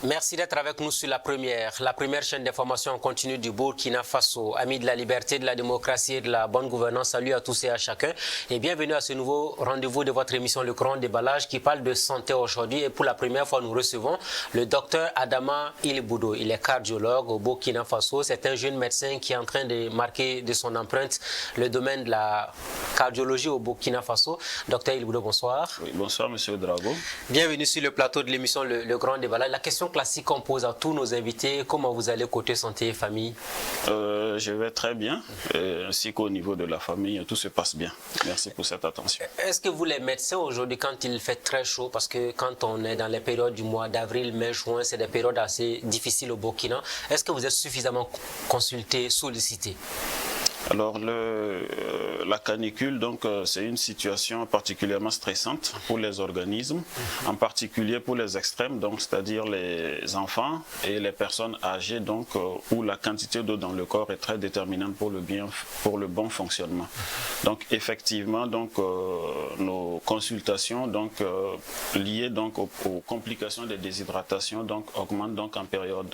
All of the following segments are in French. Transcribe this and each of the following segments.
Merci d'être avec nous sur la première chaîne d'information continue du Burkina Faso. Amis de la liberté, de la démocratie et de la bonne gouvernance, salut à tous et à chacun et bienvenue à ce nouveau rendez-vous de votre émission Le Grand Déballage qui parle de santé aujourd'hui. Et pour la première fois, nous recevons le docteur Adama Iliboudo. Il est cardiologue au Burkina Faso. C'est un jeune médecin qui est en train de marquer de son empreinte le domaine de la cardiologie au Burkina Faso. Docteur Iliboudo, bonsoir. Oui, bonsoir, monsieur Drago. Bienvenue sur le plateau de l'émission Le Grand Déballage. La question classique qu'on pose à tous nos invités, comment vous allez côté santé et famille? Je vais très bien, ainsi qu'au niveau de la famille, tout se passe bien. Merci pour cette attention. Est-ce que vous les médecins aujourd'hui, quand il fait très chaud, parce que quand on est dans les périodes du mois d'avril, mai, juin, c'est des périodes assez difficiles au Burkina, est-ce que vous êtes suffisamment consultés, sollicités? Alors la canicule, donc c'est une situation particulièrement stressante pour les organismes, en particulier pour les extrêmes, donc c'est-à-dire les enfants et les personnes âgées, donc où la quantité d'eau dans le corps est très déterminante pour le bon fonctionnement. Donc effectivement, donc nos consultations donc liées donc aux complications des déshydratations donc augmentent donc en période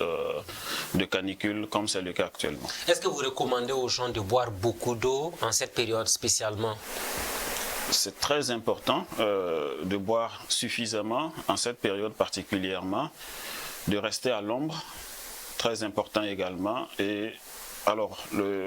de canicule, comme c'est le cas actuellement. Est-ce que vous recommandez aux gens de boire beaucoup d'eau en cette période spécialement? C'est très important de boire suffisamment en cette période particulièrement, de rester à l'ombre, très important également. Et alors,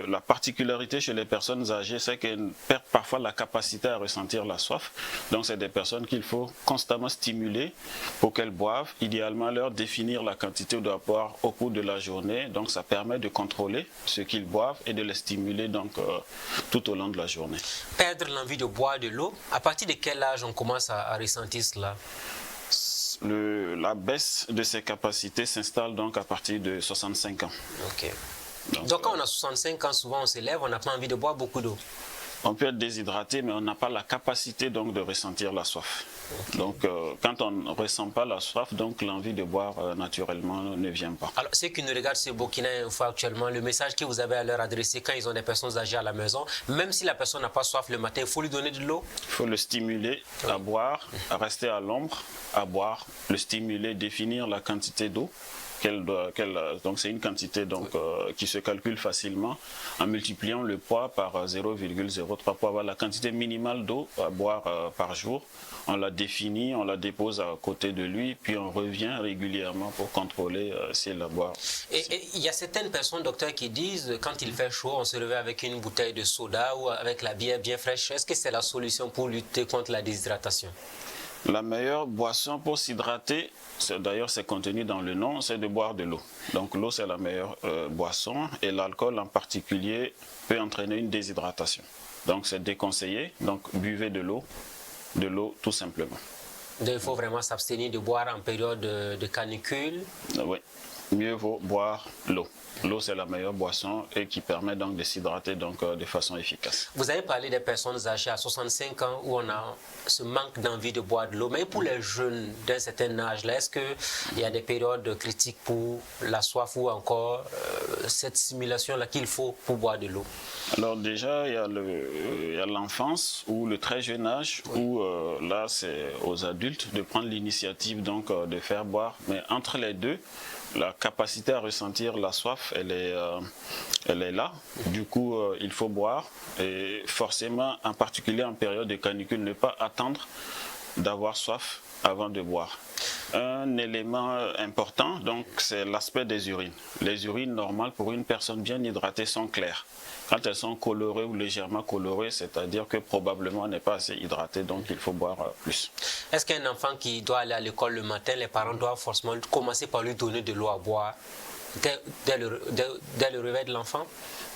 la particularité chez les personnes âgées, c'est qu'elles perdent parfois la capacité à ressentir la soif. Donc, c'est des personnes qu'il faut constamment stimuler pour qu'elles boivent. Idéalement, leur définir la quantité d'eau à boire au cours de la journée. Donc, ça permet de contrôler ce qu'ils boivent et de les stimuler donc, tout au long de la journée. Perdre l'envie de boire de l'eau, à partir de quel âge on commence à ressentir cela? La baisse de ces capacités s'installe donc à partir de 65 ans. Ok. Donc quand on a 65 ans, souvent on se lève, on n'a pas envie de boire beaucoup d'eau. On peut être déshydraté, mais on n'a pas la capacité donc de ressentir la soif. Okay. Donc quand on ne ressent pas la soif, donc l'envie de boire naturellement ne vient pas. Alors ceux qui nous regardent sur Burkina Info actuellement, le message que vous avez à leur adresser quand ils ont des personnes âgées à la maison, même si la personne n'a pas soif le matin, il faut lui donner de l'eau? Il faut le stimuler à boire, à rester à l'ombre, à boire, le stimuler, définir la quantité d'eau. Donc c'est une quantité donc, qui se calcule facilement en multipliant le poids par 0,03 pour avoir la quantité minimale d'eau à boire par jour. On la définit, on la dépose à côté de lui, puis on revient régulièrement pour contrôler si elle la boit. Et il y a certaines personnes, docteur, qui disent quand il fait chaud, on se réveille avec une bouteille de soda ou avec la bière bien fraîche. Est-ce que c'est la solution pour lutter contre la déshydratation? La meilleure boisson pour s'hydrater, d'ailleurs c'est contenu dans le nom, c'est de boire de l'eau. Donc l'eau c'est la meilleure boisson et l'alcool en particulier peut entraîner une déshydratation. Donc c'est déconseillé, donc buvez de l'eau tout simplement. Donc il faut vraiment s'abstenir de boire en période de canicule? Oui, mieux vaut boire l'eau. L'eau, c'est la meilleure boisson et qui permet donc de s'hydrater de façon efficace. Vous avez parlé des personnes âgées à 65 ans où on a ce manque d'envie de boire de l'eau. Mais pour les jeunes d'un certain âge, est-ce qu'il y a des périodes critiques pour la soif ou encore cette stimulation-là qu'il faut pour boire de l'eau? Alors déjà, il y a l'enfance ou le très jeune âge où là, c'est aux adultes de prendre l'initiative donc de faire boire. Mais entre les deux, la capacité à ressentir la soif, elle est là. Du coup, il faut boire. Et forcément, en particulier en période de canicule, ne pas attendre d'avoir soif avant de boire. Un élément important, donc, c'est l'aspect des urines. Les urines normales pour une personne bien hydratée sont claires. Quand elles sont colorées ou légèrement colorées, c'est-à-dire que probablement on n'est pas assez hydraté, donc il faut boire plus. Est-ce qu'un enfant qui doit aller à l'école le matin, les parents doivent forcément commencer par lui donner de l'eau à boire dès le réveil de l'enfant?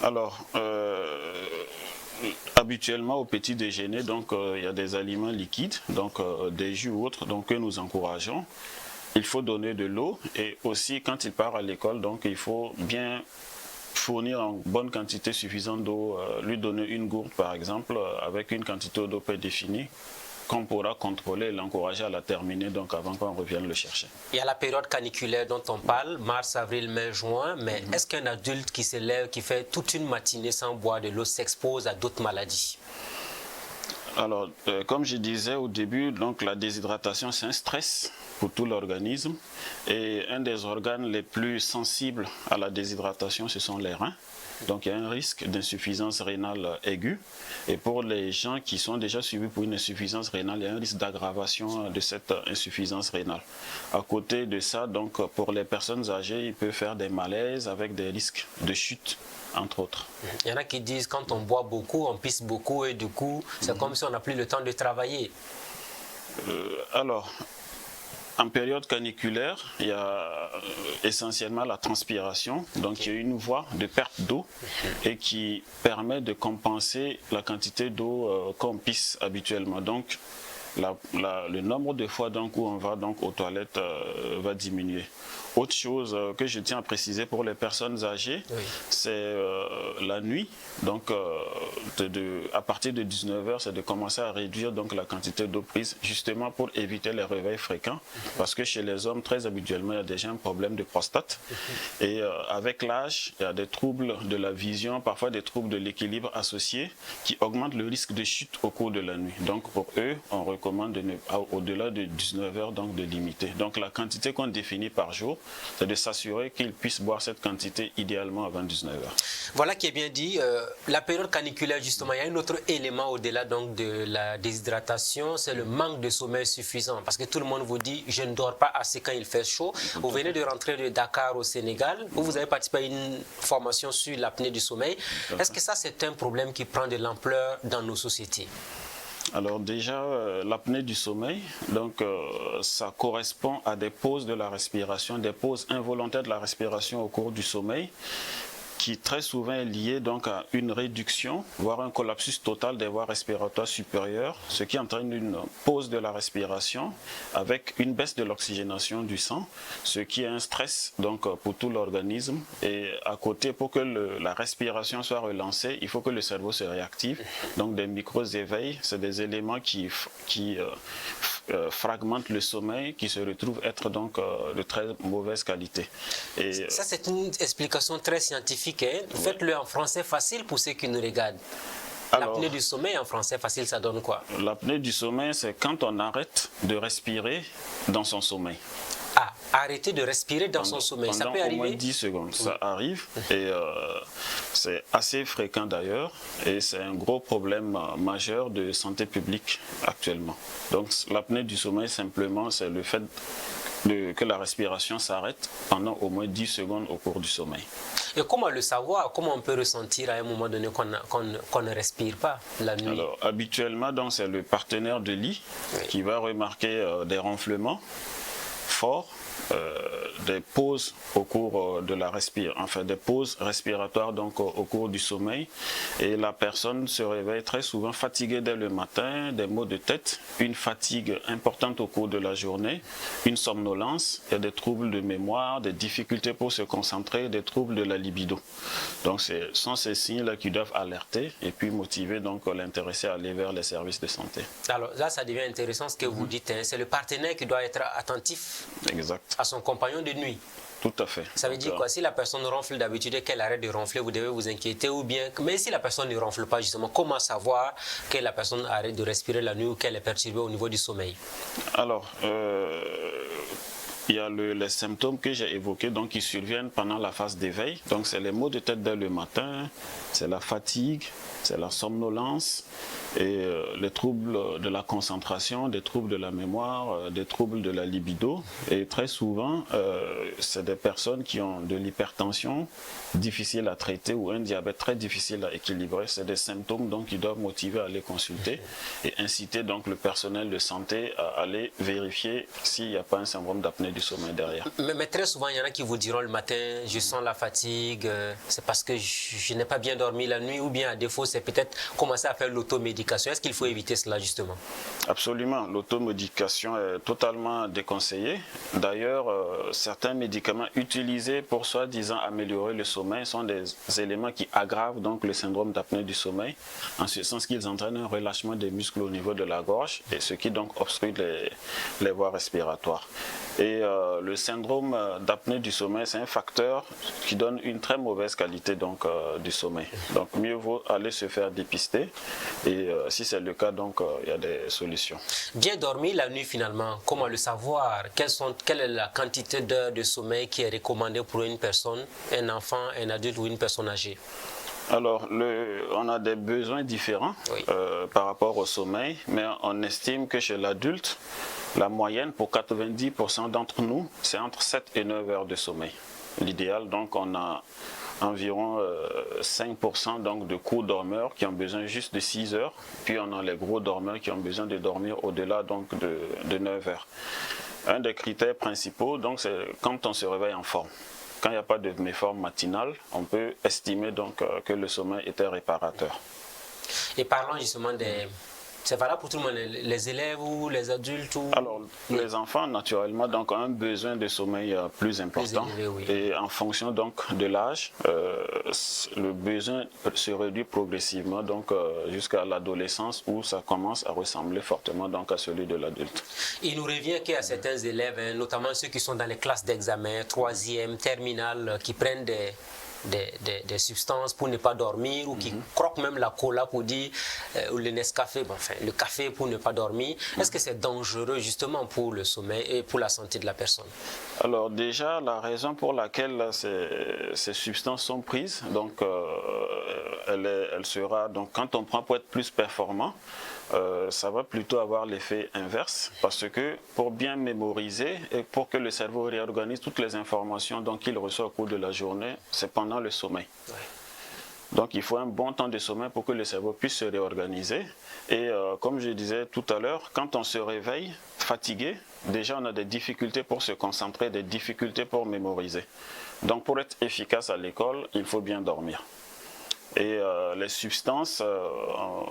Alors, habituellement au petit déjeuner, donc il y a des aliments liquides, donc des jus ou autres, donc que nous encourageons. Il faut donner de l'eau et aussi quand il part à l'école, donc il faut bien fournir en bonne quantité suffisante d'eau, lui donner une gourde par exemple, avec une quantité d'eau prédéfinie, qu'on pourra contrôler et l'encourager à la terminer donc avant qu'on revienne le chercher. Il y a la période caniculaire dont on parle, mars, avril, mai, juin, mais est-ce qu'un adulte qui se lève, qui fait toute une matinée sans boire de l'eau s'expose à d'autres maladies? Alors, comme je disais au début, donc la déshydratation c'est un stress pour tout l'organisme et un des organes les plus sensibles à la déshydratation ce sont les reins. Donc il y a un risque d'insuffisance rénale aiguë et pour les gens qui sont déjà suivis pour une insuffisance rénale, il y a un risque d'aggravation de cette insuffisance rénale. À côté de ça, donc pour les personnes âgées, il peut faire des malaises avec des risques de chute, entre autres. Il y en a qui disent quand on boit beaucoup, on pisse beaucoup et du coup, c'est comme si on n'a plus le temps de travailler. Alors, en période caniculaire, il y a essentiellement la transpiration, donc il y a une voie de perte d'eau et qui permet de compenser la quantité d'eau qu'on pisse habituellement. Donc le nombre de fois donc, où on va donc, aux toilettes va diminuer. Autre chose que je tiens à préciser pour les personnes âgées, c'est la nuit. Donc, à partir de 19h, c'est de commencer à réduire donc, la quantité d'eau prise, justement pour éviter les réveils fréquents. Parce que chez les hommes, très habituellement, il y a déjà un problème de prostate. Et avec l'âge, il y a des troubles de la vision, parfois des troubles de l'équilibre associés, qui augmentent le risque de chute au cours de la nuit. Donc, pour eux, on recommande au-delà de 19h, donc de limiter. Donc, la quantité qu'on définit par jour, c'est de s'assurer qu'ils puissent boire cette quantité idéalement avant 19h. Voilà qui est bien dit. La période caniculaire, justement, il y a un autre élément au-delà donc de la déshydratation, c'est le manque de sommeil suffisant. Parce que tout le monde vous dit, je ne dors pas assez quand il fait chaud. Vous venez de rentrer de Dakar au Sénégal, où vous avez participé à une formation sur l'apnée du sommeil. Est-ce que ça, c'est un problème qui prend de l'ampleur dans nos sociétés? Alors déjà, l'apnée du sommeil, donc ça correspond à des pauses de la respiration, des pauses involontaires de la respiration au cours du sommeil, qui très souvent est lié donc à une réduction, voire un collapsus total des voies respiratoires supérieures, ce qui entraîne une pause de la respiration avec une baisse de l'oxygénation du sang, ce qui est un stress donc pour tout l'organisme. Et à côté, pour que la respiration soit relancée, il faut que le cerveau se réactive. Donc des micro-éveils, c'est des éléments qui fragmentent le sommeil, qui se retrouvent être donc de très mauvaise qualité. Et ça, c'est une explication très scientifique. Faites-le en français facile pour ceux qui nous regardent. L'apnée du sommeil en français facile, ça donne quoi? L'apnée du sommeil, c'est quand on arrête de respirer dans son sommeil. Ah, arrêter de respirer dans son sommeil, ça peut arriver? Pendant au moins 10 secondes, ça arrive et c'est assez fréquent d'ailleurs et c'est un gros problème majeur de santé publique actuellement. Donc l'apnée du sommeil simplement c'est le fait que la respiration s'arrête pendant au moins 10 secondes au cours du sommeil. Et comment le savoir? Comment on peut ressentir à un moment donné qu'on ne respire pas la nuit? Alors habituellement donc c'est le partenaire de lit qui va remarquer des ronflements forts, des pauses au cours de la respiration, enfin des pauses respiratoires donc au cours du sommeil, et la personne se réveille très souvent fatiguée dès le matin, des maux de tête, une fatigue importante au cours de la journée, une somnolence, il y a des troubles de mémoire, des difficultés pour se concentrer, des troubles de la libido. Donc ce sont ces signes-là qui doivent alerter et puis motiver donc l'intéressé à aller vers les services de santé. Alors là, ça devient intéressant ce que vous dites, hein. C'est le partenaire qui doit être attentif à son compagnon de nuit. Tout à fait. Ça veut dire quoi? Si la personne ronfle d'habitude et qu'elle arrête de ronfler, vous devez vous inquiéter, ou bien, mais si la personne ne ronfle pas justement, comment savoir que la personne arrête de respirer la nuit ou qu'elle est perturbée au niveau du sommeil? Alors, il y a les symptômes que j'ai évoqués donc, qui surviennent pendant la phase d'éveil. Donc c'est les maux de tête dès le matin, c'est la fatigue, c'est la somnolence et les troubles de la concentration, des troubles de la mémoire, des troubles de la libido. Et très souvent, c'est des personnes qui ont de l'hypertension difficile à traiter ou un diabète très difficile à équilibrer. C'est des symptômes donc, qui doivent motiver à aller consulter et inciter donc, le personnel de santé à aller vérifier s'il n'y a pas un syndrome d'apnée du sommeil derrière. Mais très souvent, il y en a qui vous diront le matin, je sens la fatigue, c'est parce que je n'ai pas bien dormi la nuit, ou bien à défaut, c'est peut-être commencer à faire l'automédication. l'automédication. Est-ce qu'il faut éviter cela justement? Absolument, l'automédication est totalement déconseillée. D'ailleurs, certains médicaments utilisés pour soi-disant améliorer le sommeil sont des éléments qui aggravent donc le syndrome d'apnée du sommeil, en ce sens qu'ils entraînent un relâchement des muscles au niveau de la gorge, et ce qui donc obstrue les voies respiratoires. Et le syndrome d'apnée du sommeil, c'est un facteur qui donne une très mauvaise qualité donc, du sommeil. Donc mieux vaut aller se faire dépister, et si c'est le cas, donc il y a des solutions. Bien dormir la nuit finalement, comment le savoir? Quelle est la quantité d'heures de sommeil qui est recommandée pour une personne, un enfant, un adulte ou une personne âgée? Alors, on a des besoins différents Oui. par rapport au sommeil, mais on estime que chez l'adulte, la moyenne pour 90% d'entre nous, c'est entre 7 et 9 heures de sommeil. L'idéal, donc, on a environ 5% donc, de courts dormeurs qui ont besoin juste de 6 heures, puis on a les gros dormeurs qui ont besoin de dormir au-delà donc, de 9 heures. Un des critères principaux, donc, c'est quand on se réveille en forme. Quand il n'y a pas de méforme matinale, on peut estimer donc que le sommeil était réparateur. Et parlons justement des... C'est valable pour tout le monde, les élèves ou les adultes ou... Alors, les enfants, naturellement, donc, ont un besoin de sommeil plus important. Plus élevé, oui. Et en fonction donc, de l'âge, le besoin se réduit progressivement donc, jusqu'à l'adolescence où ça commence à ressembler fortement donc, à celui de l'adulte. Il nous revient qu'il y a certains élèves, hein, notamment ceux qui sont dans les classes d'examen, 3e, terminale, qui prennent des substances pour ne pas dormir ou qui croquent même la cola pour dire, ou le Nescafé, enfin le café pour ne pas dormir. Est-ce que c'est dangereux justement pour le sommeil et pour la santé de la personne? Alors déjà, la raison pour laquelle ces substances sont prises, donc elle sera, donc quand on prend pour être plus performant, ça va plutôt avoir l'effet inverse, parce que pour bien mémoriser et pour que le cerveau réorganise toutes les informations qu'il reçoit au cours de la journée, c'est pendant le sommeil. Ouais. Donc il faut un bon temps de sommeil pour que le cerveau puisse se réorganiser. Et comme je disais tout à l'heure, quand on se réveille fatigué, déjà on a des difficultés pour se concentrer, des difficultés pour mémoriser. Donc pour être efficace à l'école, il faut bien dormir. Et les substances,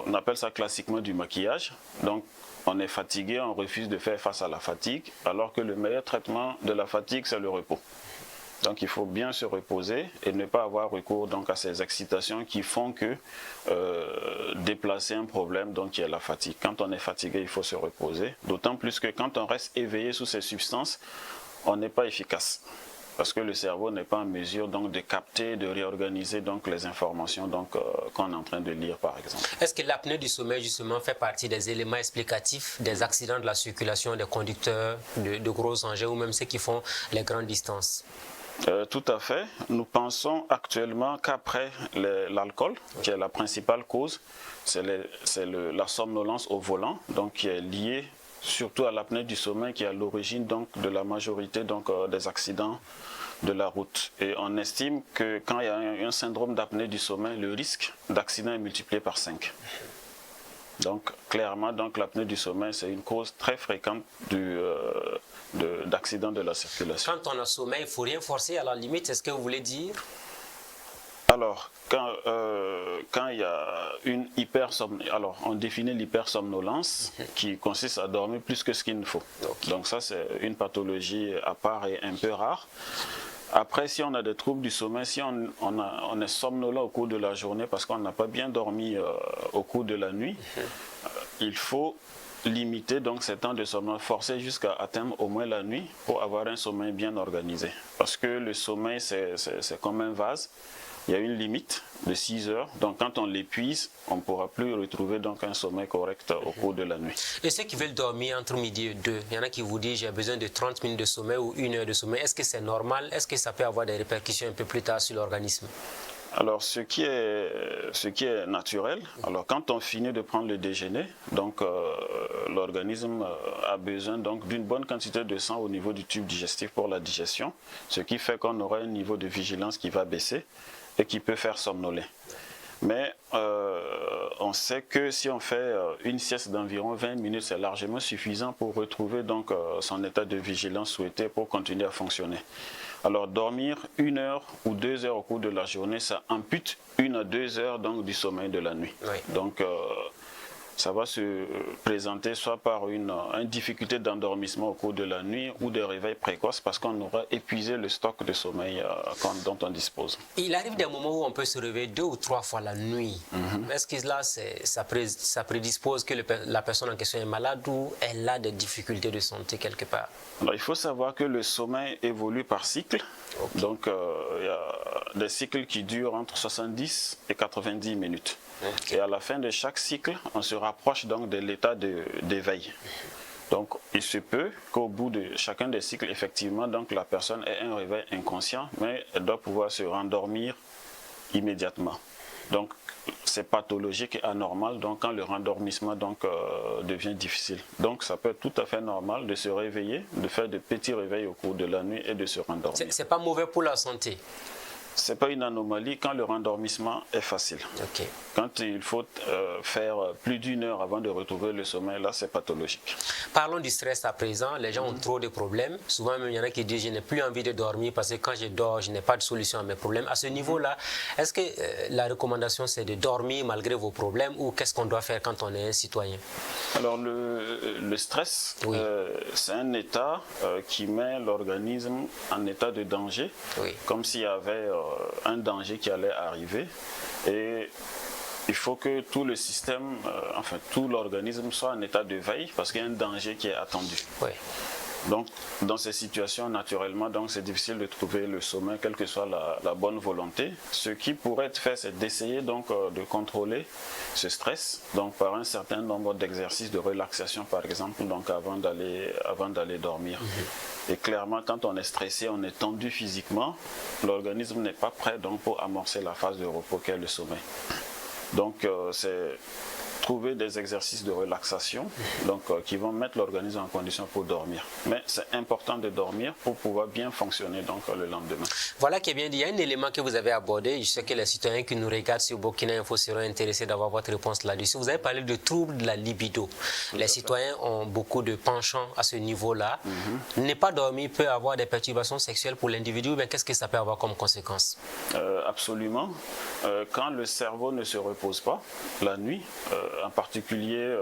on appelle ça classiquement du maquillage. Donc on est fatigué, on refuse de faire face à la fatigue, alors que le meilleur traitement de la fatigue, c'est le repos. Donc il faut bien se reposer et ne pas avoir recours donc, à ces excitations qui font que déplacer un problème donc, qui est la fatigue. Quand on est fatigué, il faut se reposer. D'autant plus que quand on reste éveillé sous ces substances, on n'est pas efficace. Parce que le cerveau n'est pas en mesure donc, de capter, de réorganiser donc, les informations qu'on est en train de lire par exemple. Est-ce que l'apnée du sommeil justement fait partie des éléments explicatifs des accidents de la circulation des conducteurs de gros engins ou même ceux qui font les grandes distances? Tout à fait. Nous pensons actuellement qu'après l'alcool, qui est la principale cause, c'est la somnolence au volant, donc qui est liée surtout à l'apnée du sommeil, qui est à l'origine donc de la majorité donc, des accidents de la route. Et on estime que quand il y a un syndrome d'apnée du sommeil, le risque d'accident est multiplié par 5. Donc clairement, l'apnée du sommeil, c'est une cause très fréquente d'accidents de la circulation. Quand on a sommeil, il ne faut rien forcer à la limite, c'est ce que vous voulez dire? Alors, quand il y a une hypersomnolence, alors on définit l'hypersomnolence qui consiste à dormir plus que ce qu'il ne faut. Okay. Donc ça, c'est une pathologie à part et un peu rare. Après, si on a des troubles du sommeil, si on est somnolent au cours de la journée parce qu'on n'a pas bien dormi au cours de la nuit, il faut limiter donc ces temps de sommeil, forcer jusqu'à atteindre au moins la nuit pour avoir un sommeil bien organisé. Parce que le sommeil, c'est comme un vase. Il y a une limite de 6 heures, donc quand on l'épuise, on ne pourra plus retrouver donc un sommeil correct au cours de la nuit. Et ceux qui veulent dormir entre midi et 2, il y en a qui vous disent j'ai besoin de 30 minutes de sommeil ou 1 heure de sommeil. Est-ce que c'est normal? Est-ce que ça peut avoir des répercussions un peu plus tard sur l'organisme? Alors ce qui est naturel, alors quand on finit de prendre le déjeuner, donc l'organisme a besoin donc d'une bonne quantité de sang au niveau du tube digestif pour la digestion, ce qui fait qu'on aura un niveau de vigilance qui va baisser et qui peut faire somnoler. Mais on sait que si on fait une sieste d'environ 20 minutes, c'est largement suffisant pour retrouver donc son état de vigilance souhaité pour continuer à fonctionner. Alors dormir 1 heure ou 2 heures au cours de la journée, ça ampute 1 à 2 heures donc, du sommeil de la nuit. Oui. Donc ça va se présenter soit par une difficulté d'endormissement au cours de la nuit ou de réveil précoce parce qu'on aura épuisé le stock de sommeil dont on dispose. Il arrive des moments où on peut se réveiller 2 ou 3 fois la nuit. Est-ce que là, ça prédispose que la personne en question est malade ou elle a des difficultés de santé quelque part? Alors, il faut savoir que le sommeil évolue par cycle. Okay. Donc, il y a des cycles qui durent entre 70 et 90 minutes. Okay. Et à la fin de chaque cycle, on se rapproche donc de l'état d'éveil. Donc, il se peut qu'au bout de chacun des cycles, effectivement, donc, la personne ait un réveil inconscient, mais elle doit pouvoir se rendormir immédiatement. Donc, c'est pathologique et anormal donc, quand le rendormissement devient difficile. Donc, ça peut être tout à fait normal de se réveiller, de faire de petits réveils au cours de la nuit et de se rendormir. C'est pas mauvais pour la santé? Ce n'est pas une anomalie quand le rendormissement est facile. Okay. Quand il faut faire plus d'1 heure avant de retrouver le sommeil, là, c'est pathologique. Parlons du stress à présent. Les gens ont trop de problèmes. Souvent, même, il y en a qui disent « je n'ai plus envie de dormir parce que quand je dors, je n'ai pas de solution à mes problèmes ». À ce niveau-là, est-ce que la recommandation, c'est de dormir malgré vos problèmes ou qu'est-ce qu'on doit faire quand on est un citoyen? Alors, le stress, oui. C'est un état qui met l'organisme en état de danger, oui. Comme s'il y avait un danger qui allait arriver et il faut que tout le système, tout l'organisme soit en état de veille parce qu'il y a un danger qui est attendu. Oui. Donc, dans ces situations, naturellement, c'est difficile de trouver le sommeil, quelle que soit la bonne volonté. Ce qui pourrait être fait, c'est d'essayer de contrôler ce stress, par un certain nombre d'exercices de relaxation, par exemple, avant d'aller dormir. Et clairement, quand on est stressé, on est tendu physiquement, l'organisme n'est pas prêt pour amorcer la phase de repos qu'est le sommeil. Donc, c'est trouver des exercices de relaxation qui vont mettre l'organisme en condition pour dormir. Mais c'est important de dormir pour pouvoir bien fonctionner le lendemain. Voilà qui est bien dit. Il y a un élément que vous avez abordé. Je sais que les citoyens qui nous regardent sur Burkina Info seront intéressés d'avoir votre réponse là-dessus. Vous avez parlé de troubles de la libido. Les citoyens ont beaucoup de penchants à ce niveau-là. Ne pas dormir peut avoir des perturbations sexuelles pour l'individu. Mais qu'est-ce que ça peut avoir comme conséquence? Absolument. Quand le cerveau ne se repose pas la nuit, en particulier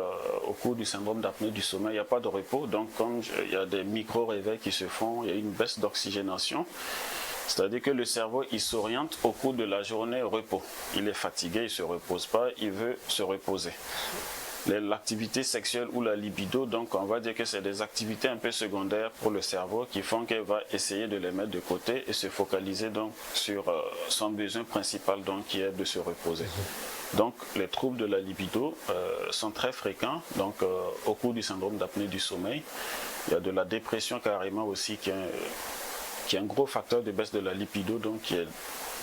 au cours du syndrome d'apnée du sommeil, il n'y a pas de repos. Donc, comme il y a des micro-réveils qui se font, il y a une baisse d'oxygénation. C'est-à-dire que le cerveau, il s'oriente au cours de la journée repos. Il est fatigué, il ne se repose pas, il veut se reposer. L'activité sexuelle ou la libido, on va dire que c'est des activités un peu secondaires pour le cerveau qui font qu'elle va essayer de les mettre de côté et se focaliser sur son besoin principal qui est de se reposer. Donc, les troubles de la libido sont très fréquents au cours du syndrome d'apnée du sommeil. Il y a de la dépression carrément aussi qui est un gros facteur de baisse de la libido, qui est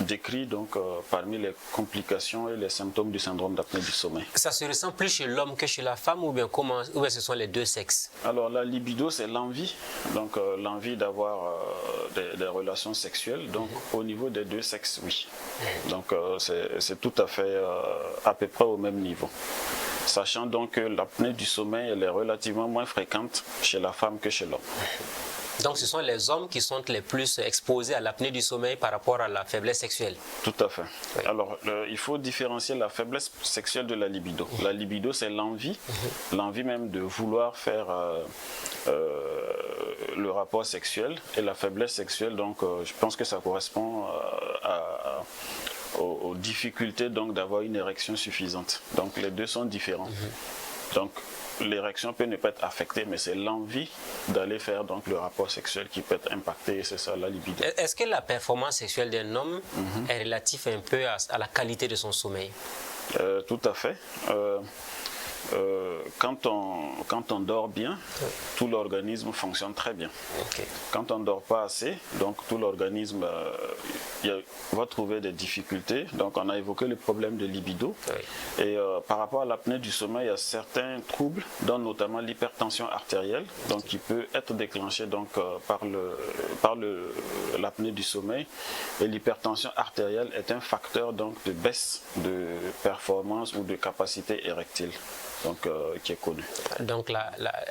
décrit parmi les complications et les symptômes du syndrome d'apnée du sommeil. Ça se ressent plus chez l'homme que chez la femme ou bien ce sont les deux sexes? Alors la libido, c'est l'envie, l'envie d'avoir des relations sexuelles, au niveau des deux sexes, oui. Donc c'est tout à fait à peu près au même niveau. Sachant que l'apnée du sommeil elle est relativement moins fréquente chez la femme que chez l'homme. Donc ce sont les hommes qui sont les plus exposés à l'apnée du sommeil par rapport à la faiblesse sexuelle. Tout à fait. Oui. Alors il faut différencier la faiblesse sexuelle de la libido. La libido, c'est l'envie, l'envie même de vouloir faire le rapport sexuel. Et la faiblesse sexuelle, je pense que ça correspond aux difficultés d'avoir une érection suffisante. Donc les deux sont différents. Donc l'érection peut ne pas être affectée, mais c'est l'envie d'aller faire le rapport sexuel qui peut être impacté, et c'est ça la libido. Est-ce que la performance sexuelle d'un homme est relative un peu à la qualité de son sommeil? Tout à fait. Quand on dort bien, tout l'organisme fonctionne très bien. Okay. Quand on ne dort pas assez, tout l'organisme va trouver des difficultés. Donc on a évoqué le problème de libido. Oui. Et par rapport à l'apnée du sommeil, il y a certains troubles, dont notamment l'hypertension artérielle, qui peut être déclenchée par l'apnée du sommeil. Et l'hypertension artérielle est un facteur de baisse de performance ou de capacité érectile. Qui est connu. Donc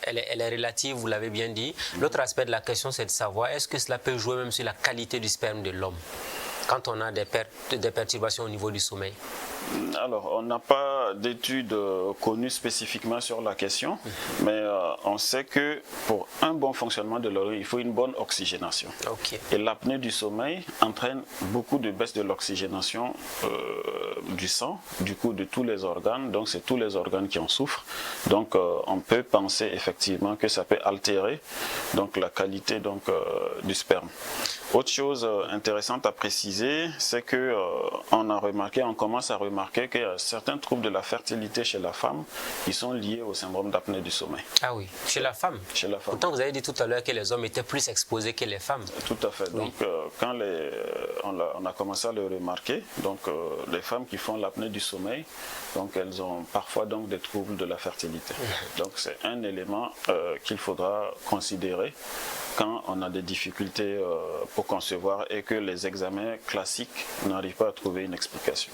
elle est relative, vous l'avez bien dit. L'autre aspect de la question, c'est de savoir est-ce que cela peut jouer même sur la qualité du sperme de l'homme quand on a des perturbations au niveau du sommeil? Alors, on n'a pas d'études connues spécifiquement sur la question, mais on sait que pour un bon fonctionnement de l'oreille, il faut une bonne oxygénation. Okay. Et l'apnée du sommeil entraîne beaucoup de baisse de l'oxygénation du sang, du coup de tous les organes, donc c'est tous les organes qui en souffrent. Donc on peut penser effectivement que ça peut altérer donc, la qualité donc, du sperme. Autre chose intéressante à préciser, c'est que on commence à remarquer qu'il y a certains troubles de la fertilité chez la femme qui sont liés au syndrome d'apnée du sommeil. Ah oui, chez la femme. Chez la femme. Pourtant, vous avez dit tout à l'heure que les hommes étaient plus exposés que les femmes. Tout à fait. Oui. Donc, quand on a commencé à le remarquer, donc les femmes qui font l'apnée du sommeil, donc elles ont parfois donc des troubles de la fertilité. Donc, c'est un élément qu'il faudra considérer quand on a des difficultés pour concevoir et que les examens classiques n'arrivent pas à trouver une explication.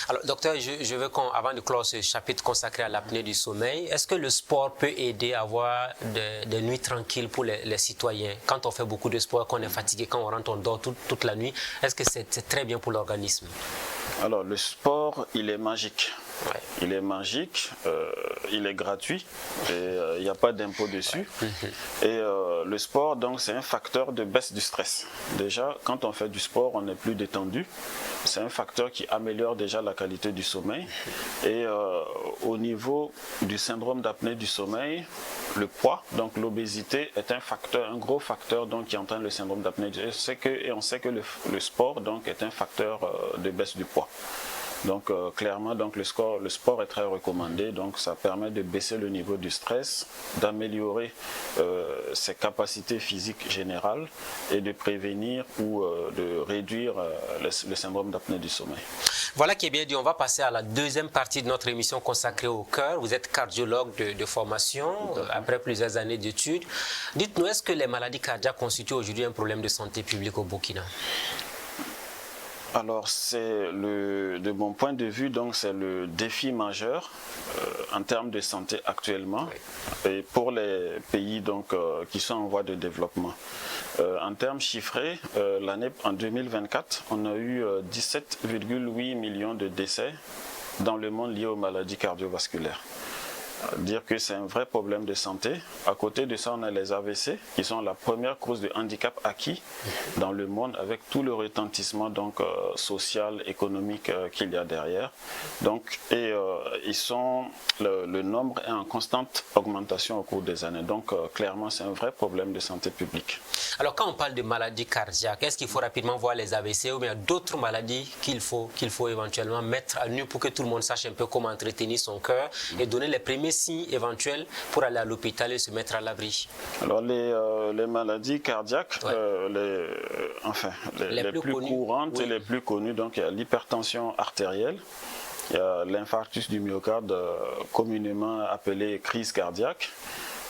Alors, docteur, je veux avant de clore ce chapitre consacré à l'apnée du sommeil, est-ce que le sport peut aider à avoir des nuits tranquilles pour les citoyens? Quand on fait beaucoup de sport, quand on est fatigué, quand on rentre, on dort toute la nuit, est-ce que c'est très bien pour l'organisme? Alors, le sport, il est magique. Ouais. Il est magique, il est gratuit et il n'y a pas d'impôt dessus. Ouais. Et le sport, donc, c'est un facteur de baisse du stress. Déjà, quand on fait du sport, on est plus détendu. C'est un facteur qui améliore déjà la qualité du sommeil. Et au niveau du syndrome d'apnée du sommeil, le poids, donc l'obésité, est un gros facteur donc, qui entraîne le syndrome d'apnée du sommeil. Et on sait que le sport donc, est un facteur de baisse du poids. Donc clairement, donc, le sport est très recommandé, donc ça permet de baisser le niveau du stress, d'améliorer ses capacités physiques générales et de prévenir ou de réduire le syndrome d'apnée du sommeil. Voilà qui est bien dit. On va passer à la deuxième partie de notre émission consacrée au cœur. Vous êtes cardiologue de formation, après plusieurs années d'études. Dites-nous, est-ce que les maladies cardiaques constituent aujourd'hui un problème de santé publique au Burkina? Alors, de mon point de vue, donc c'est le défi majeur en termes de santé actuellement et pour les pays donc, qui sont en voie de développement. En termes chiffrés, en 2024, on a eu 17,8 millions de décès dans le monde liés aux maladies cardiovasculaires. Dire que c'est un vrai problème de santé. À côté de ça, on a les AVC qui sont la première cause de handicap acquis dans le monde avec tout le retentissement donc, social, économique qu'il y a derrière. Donc, le nombre est en constante augmentation au cours des années. Donc clairement, c'est un vrai problème de santé publique. Alors quand on parle de maladies cardiaques, est-ce qu'il faut rapidement voir les AVC ou bien d'autres maladies qu'il faut éventuellement mettre à nu pour que tout le monde sache un peu comment entretenir son cœur et donner les premiers signes éventuels pour aller à l'hôpital et se mettre à l'abri? Alors les maladies cardiaques, les plus courantes et les plus connues, donc il y a l'hypertension artérielle, il y a l'infarctus du myocarde communément appelé crise cardiaque.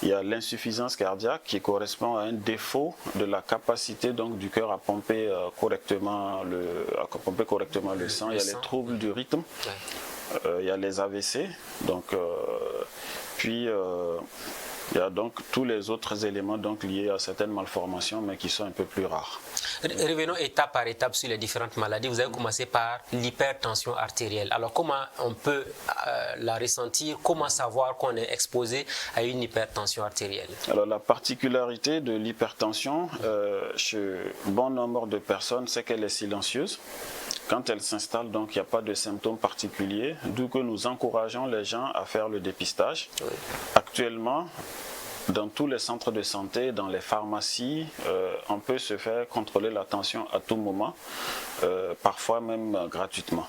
Il y a l'insuffisance cardiaque qui correspond à un défaut de la capacité donc, du cœur à pomper correctement le sang. Il y a les troubles du rythme. Il y a les AVC. Donc, puis il y a donc tous les autres éléments donc, liés à certaines malformations mais qui sont un peu plus rares. Revenons étape par étape sur les différentes maladies. Vous avez commencé par l'hypertension artérielle. Alors comment on peut la ressentir? Comment savoir qu'on est exposé à une hypertension artérielle? Alors la particularité de l'hypertension chez bon nombre de personnes, c'est qu'elle est silencieuse. Quand elle s'installe, donc il n'y a pas de symptômes particuliers, d'où que nous encourageons les gens à faire le dépistage. Oui. Actuellement, dans tous les centres de santé, dans les pharmacies, on peut se faire contrôler la tension à tout moment, parfois même gratuitement.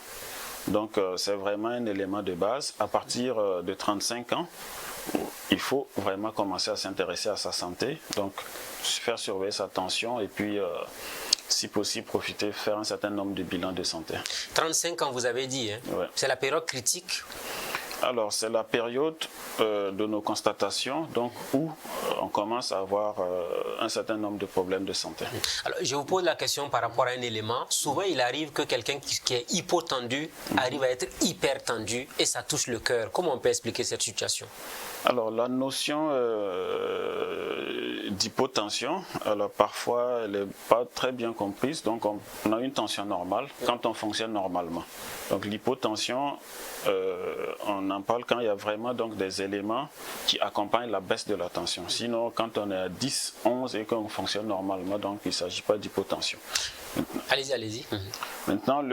Donc c'est vraiment un élément de base. À partir de 35 ans, il faut vraiment commencer à s'intéresser à sa santé, donc faire surveiller sa tension et puis si possible profiter, faire un certain nombre de bilans de santé. 35 ans vous avez dit, hein? Ouais. C'est la période critique? Alors, c'est la période de nos constatations donc, où on commence à avoir un certain nombre de problèmes de santé. Alors, je vous pose la question par rapport à un élément. Souvent, il arrive que quelqu'un qui est hypotendu arrive à être hypertendu et ça touche le cœur. Comment on peut expliquer cette situation? Alors, la notion d'hypotension, alors parfois, elle n'est pas très bien comprise. Donc, on a une tension normale quand on fonctionne normalement. Donc, l'hypotension, on en parle quand il y a vraiment donc, des éléments qui accompagnent la baisse de la tension. Sinon, quand on est à 10, 11 et qu'on fonctionne normalement, donc il ne s'agit pas d'hypotension. Allez-y, allez-y. Maintenant,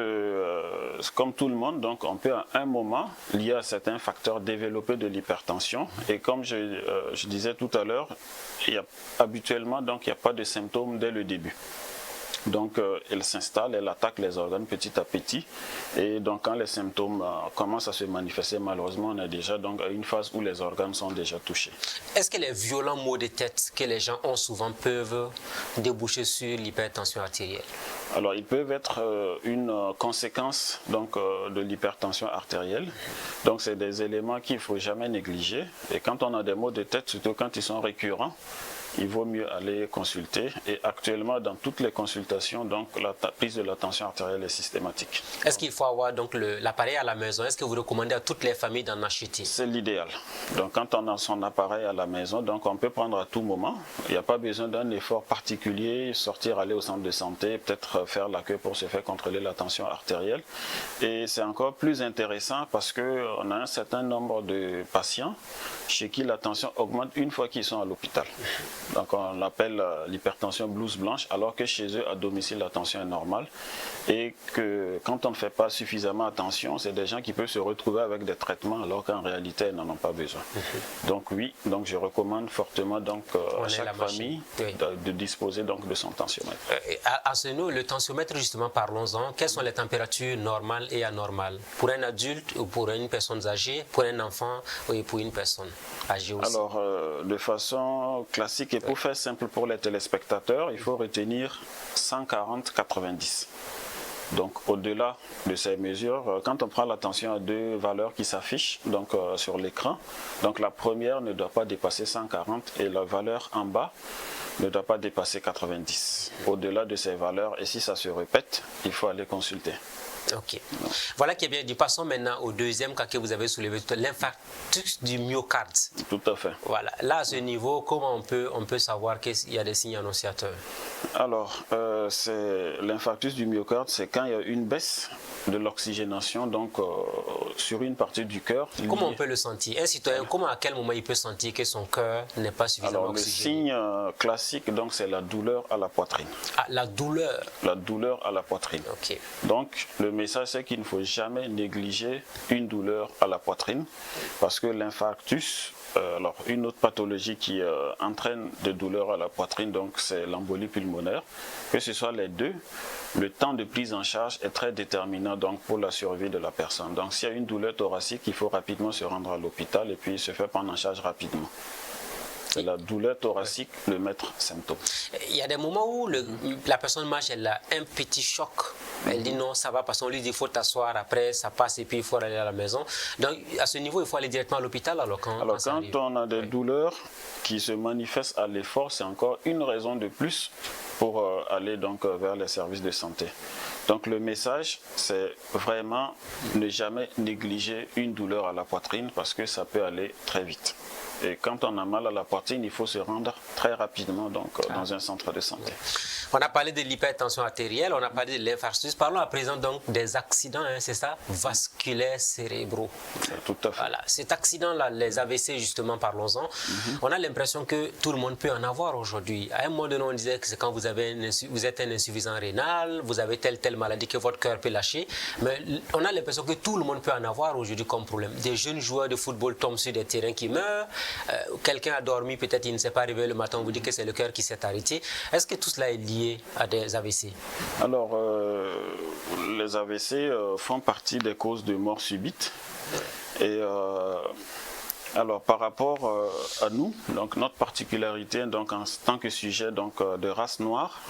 comme tout le monde, donc, on peut à un moment, lié à certains facteurs, développer de l'hypertension. Et comme je disais tout à l'heure, habituellement, donc, il n'y a pas de symptômes dès le début. Donc, elle s'installe, elle attaque les organes petit à petit. Et donc, quand les symptômes commencent à se manifester, malheureusement, on est déjà donc, à une phase où les organes sont déjà touchés. Est-ce que les violents maux de tête que les gens ont souvent peuvent déboucher sur l'hypertension artérielle? Alors, ils peuvent être une conséquence donc, de l'hypertension artérielle. Donc, c'est des éléments qu'il ne faut jamais négliger. Et quand on a des maux de tête, surtout quand ils sont récurrents, il vaut mieux aller consulter. Et actuellement, dans toutes les consultations, donc, la prise de la tension artérielle est systématique. Est-ce qu'il faut avoir donc l'appareil à la maison? Est-ce que vous recommandez à toutes les familles d'en acheter? C'est l'idéal. Donc, quand on a son appareil à la maison, donc, on peut prendre à tout moment. Il n'y a pas besoin d'un effort particulier, sortir, aller au centre de santé, peut-être faire la queue pour se faire contrôler la tension artérielle. Et c'est encore plus intéressant parce qu'on a un certain nombre de patients chez qui la tension augmente une fois qu'ils sont à l'hôpital. Donc on l'appelle l'hypertension blouse blanche, alors que chez eux, à domicile, la tension est normale. Et que quand on ne fait pas suffisamment attention, c'est des gens qui peuvent se retrouver avec des traitements alors qu'en réalité, ils n'en ont pas besoin. Donc oui, donc je recommande fortement donc, à chaque famille de disposer donc, de son tensiomètre. Arsenault, le tensiomètre, justement, parlons-en. Quelles sont les températures normales et anormales pour un adulte ou pour une personne âgée, pour un enfant ou pour une personne âgée aussi? Alors, de façon classique et pour faire simple pour les téléspectateurs, il faut retenir 140-90. Donc au-delà de ces mesures, quand on prend la tension à deux valeurs qui s'affichent donc, sur l'écran, donc la première ne doit pas dépasser 140 et la valeur en bas ne doit pas dépasser 90. Au-delà de ces valeurs, et si ça se répète, il faut aller consulter. Ok. Voilà qui est bien dit. Passons maintenant au deuxième cas que vous avez soulevé, l'infarctus du myocarde. Tout à fait. Voilà. Là, à ce niveau, comment on peut savoir qu'il y a des signes annonciateurs? Alors, l'infarctus du myocarde, c'est quand il y a une baisse de l'oxygénation donc sur une partie du cœur. Comment on peut le sentir? Un citoyen, comment, à quel moment il peut sentir que son cœur n'est pas suffisamment oxygéné? Le signe classique, donc, c'est la douleur à la poitrine. Ah, la douleur? La douleur à la poitrine. Ok. Donc, le message, c'est qu'il ne faut jamais négliger une douleur à la poitrine parce que l'infarctus, alors une autre pathologie qui entraîne des douleurs à la poitrine, donc c'est l'embolie pulmonaire. Que ce soit les deux, le temps de prise en charge est très déterminant donc, pour la survie de la personne. Donc s'il y a une douleur thoracique, il faut rapidement se rendre à l'hôpital et puis se faire prendre en charge rapidement. C'est la douleur thoracique le maître symptôme. Il y a des moments où la personne marche, elle a un petit choc. Elle dit non, ça va passer. On lui dit il faut t'asseoir, après ça passe et puis il faut aller à la maison. Donc à ce niveau, il faut aller directement à l'hôpital quand on a des douleurs qui se manifestent à l'effort, c'est encore une raison de plus pour aller donc vers les services de santé. Donc le message, c'est vraiment ne jamais négliger une douleur à la poitrine parce que ça peut aller très vite. Et quand on a mal à la poitrine, il faut se rendre très rapidement donc, dans un centre de santé. On a parlé de l'hypertension artérielle, on a parlé de l'infarctus. Parlons à présent donc des accidents, c'est ça, vasculaires cérébraux. Tout à fait. Voilà, cet accident-là, les AVC justement, parlons-en. On a l'impression que tout le monde peut en avoir aujourd'hui. À un moment donné, on disait que c'est quand vous êtes un insuffisant rénal, vous avez telle maladie que votre cœur peut lâcher. Mais on a l'impression que tout le monde peut en avoir aujourd'hui comme problème. Des jeunes joueurs de football tombent sur des terrains qui meurent. Quelqu'un a dormi, peut-être il ne s'est pas réveillé le matin, on vous dit que c'est le cœur qui s'est arrêté. Est-ce que tout cela est lié à des AVC? Alors, les AVC font partie des causes de mort subite. Et Alors par rapport à nous, donc notre particularité donc en tant que sujet donc de race noire,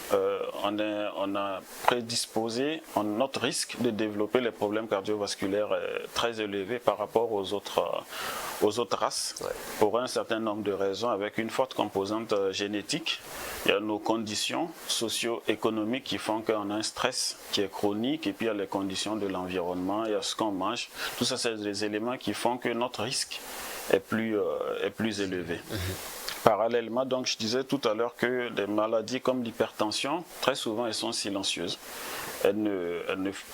on a prédisposé notre risque de développer les problèmes cardiovasculaires est très élevé par rapport aux autres races, pour un certain nombre de raisons, avec une forte composante génétique. Il y a nos conditions socio-économiques qui font qu'on a un stress qui est chronique, et puis il y a les conditions de l'environnement, il y a ce qu'on mange. Tout ça, c'est des éléments qui font que notre risque est plus élevé. Parallèlement, donc, je disais tout à l'heure que des maladies comme l'hypertension, très souvent, elles sont silencieuses. Elles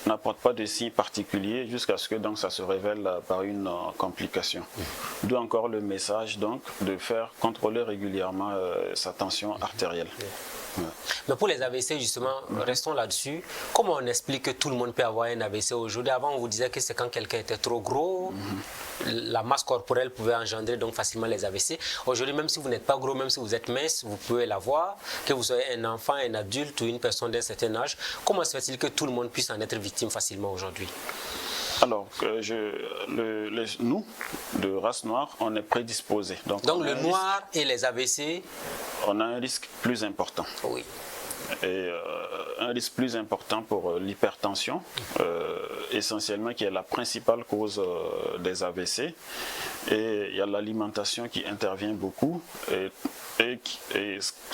n'apportent pas de signes particuliers jusqu'à ce que donc, ça se révèle par une complication. D'où encore le message donc, de faire contrôler régulièrement sa tension artérielle. Mais pour les AVC, justement, restons là-dessus. Comment on explique que tout le monde peut avoir un AVC aujourd'hui? Avant, on vous disait que c'est quand quelqu'un était trop gros, la masse corporelle pouvait engendrer donc facilement les AVC. Aujourd'hui, même si vous n'êtes pas gros, même si vous êtes mince, vous pouvez l'avoir. Que vous soyez un enfant, un adulte ou une personne d'un certain âge, comment se fait-il que tout le monde puisse en être victime facilement aujourd'hui? Alors, nous, de race noire, on est prédisposés. Donc le noir et les AVC, on a un risque plus important. Oui. Et un risque plus important pour l'hypertension, essentiellement qui est la principale cause des AVC. Et il y a l'alimentation qui intervient beaucoup. Et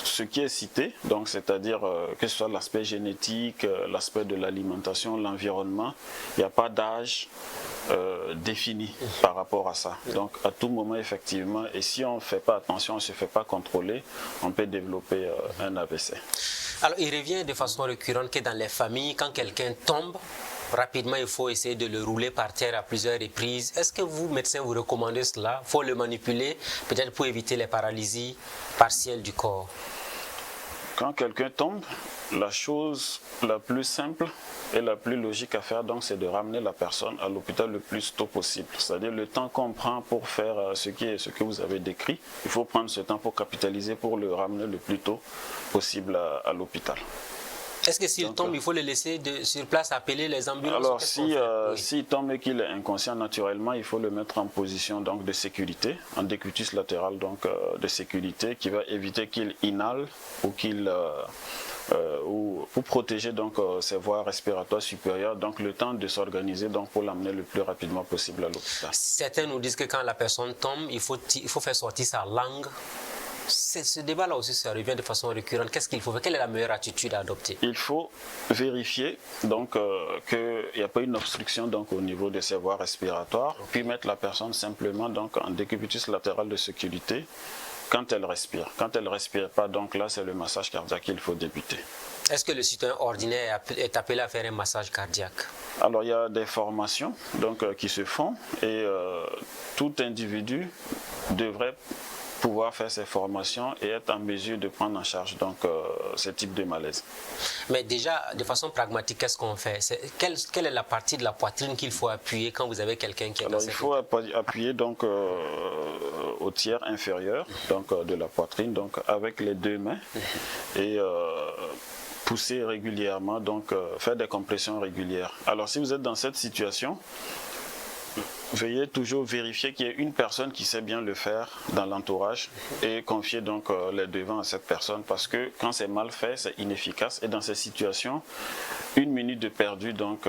ce qui est cité, donc c'est-à-dire que ce soit l'aspect génétique, l'aspect de l'alimentation, l'environnement, il n'y a pas d'âge défini par rapport à ça. Donc à tout moment effectivement, et si on ne fait pas attention, on ne se fait pas contrôler, on peut développer un AVC. Alors il revient de façon récurrente que dans les familles, quand quelqu'un tombe, rapidement il faut essayer de le rouler par terre à plusieurs reprises. Est-ce que vous, médecins, vous recommandez cela? Il faut le manipuler, peut-être pour éviter les paralysies partielles du corps. Quand quelqu'un tombe, la chose la plus simple et la plus logique à faire, donc, c'est de ramener la personne à l'hôpital le plus tôt possible. C'est-à-dire le temps qu'on prend pour faire ce que vous avez décrit, il faut prendre ce temps pour capitaliser, pour le ramener le plus tôt possible à l'hôpital. Est-ce que s'il tombe, il faut le laisser sur place, appeler les ambulances? Alors, s'il tombe et qu'il est inconscient, naturellement, il faut le mettre en position donc, de sécurité, en décutus latéral donc, de sécurité, qui va éviter qu'il inhale ou qu'il... ou pour protéger donc, ses voies respiratoires supérieures, donc le temps de s'organiser donc, pour l'amener le plus rapidement possible à l'hôpital. Certains nous disent que quand la personne tombe, il faut faire sortir sa langue. Ce débat-là aussi, ça revient de façon récurrente. Qu'est-ce qu'il faut faire? Quelle est la meilleure attitude à adopter? Il faut vérifier donc, qu'il n'y a pas une obstruction donc, au niveau de ses voies respiratoires, puis mettre la personne simplement donc, en décubitus latéral de sécurité quand elle respire. Quand elle ne respire pas, donc là, c'est le massage cardiaque qu'il faut débuter. Est-ce que le citoyen ordinaire est appelé à faire un massage cardiaque? Alors, il y a des formations donc, qui se font et tout individu devrait pouvoir faire ces formations et être en mesure de prendre en charge donc, ce type de malaise. Mais déjà, de façon pragmatique, qu'est-ce qu'on fait? Quelle est la partie de la poitrine qu'il faut appuyer quand vous avez quelqu'un qui est dans cette... Il faut appuyer donc, au tiers inférieur donc, de la poitrine, donc, avec les deux mains et pousser régulièrement, donc faire des compressions régulières. Alors si vous êtes dans cette situation, veuillez toujours vérifier qu'il y ait une personne qui sait bien le faire dans l'entourage et confier donc les devants à cette personne, parce que quand c'est mal fait, c'est inefficace, et dans ces situations, 1 minute de perdu, donc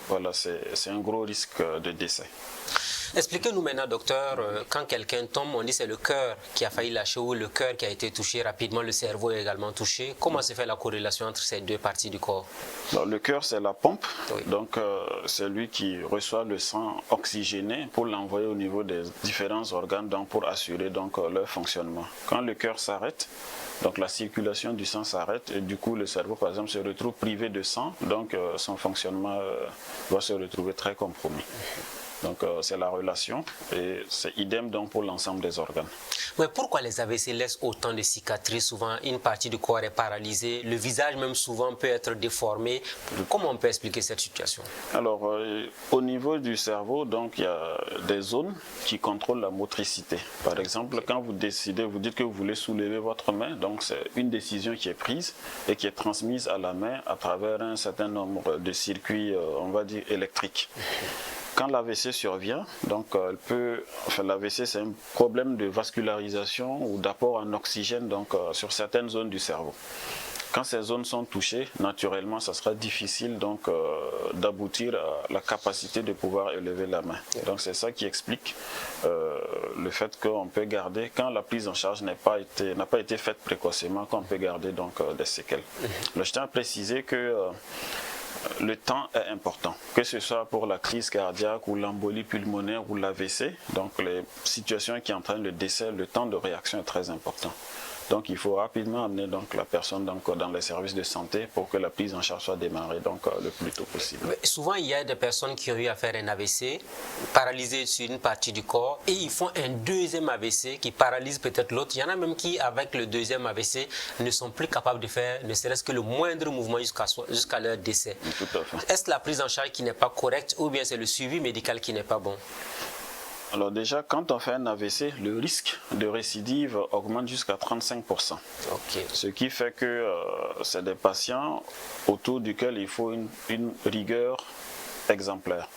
voilà, c'est un gros risque de décès. Expliquez-nous maintenant, docteur, quand quelqu'un tombe, on dit que c'est le cœur qui a failli lâcher ou le cœur qui a été touché rapidement, le cerveau est également touché. Comment se fait la corrélation entre ces deux parties du corps? Alors, le cœur, c'est la pompe, oui. Donc c'est lui qui reçoit le sang oxygéné pour l'envoyer au niveau des différents organes, donc, pour assurer donc, leur fonctionnement. Quand le cœur s'arrête, donc la circulation du sang s'arrête et du coup le cerveau par exemple se retrouve privé de sang, donc son fonctionnement va se retrouver très compromis. Donc c'est la relation et c'est idem donc pour l'ensemble des organes. Mais pourquoi les AVC laissent autant de cicatrices? Souvent une partie du corps est paralysée, le visage même souvent peut être déformé. Comment on peut expliquer cette situation? Alors au niveau du cerveau, donc il y a des zones qui contrôlent la motricité. Par exemple, quand vous décidez, vous dites que vous voulez soulever votre main, donc c'est une décision qui est prise et qui est transmise à la main à travers un certain nombre de circuits, on va dire électriques. quand l'AVC survient, donc l'AVC c'est un problème de vascularisation ou d'apport en oxygène donc, sur certaines zones du cerveau. Quand ces zones sont touchées, naturellement, ça sera difficile donc d'aboutir à la capacité de pouvoir élever la main. Donc c'est ça qui explique le fait qu'on peut garder, quand la prise en charge n'a pas été faite précocement, qu'on peut garder donc des séquelles. Je tiens à préciser que le temps est important, que ce soit pour la crise cardiaque ou l'embolie pulmonaire ou l'AVC, donc les situations qui entraînent le décès, le temps de réaction est très important. Donc il faut rapidement amener donc, la personne donc, dans les services de santé pour que la prise en charge soit démarrée donc, le plus tôt possible. Mais souvent, il y a des personnes qui ont eu à faire un AVC, paralysées sur une partie du corps, et ils font un deuxième AVC qui paralyse peut-être l'autre. Il y en a même qui, avec le deuxième AVC, ne sont plus capables de faire ne serait-ce que le moindre mouvement jusqu'à leur décès. Tout à fait. Est-ce la prise en charge qui n'est pas correcte ou bien c'est le suivi médical qui n'est pas bon? Alors déjà, quand on fait un AVC, le risque de récidive augmente jusqu'à 35%. Okay. Ce qui fait que c'est des patients autour duquel il faut une rigueur exemplaire.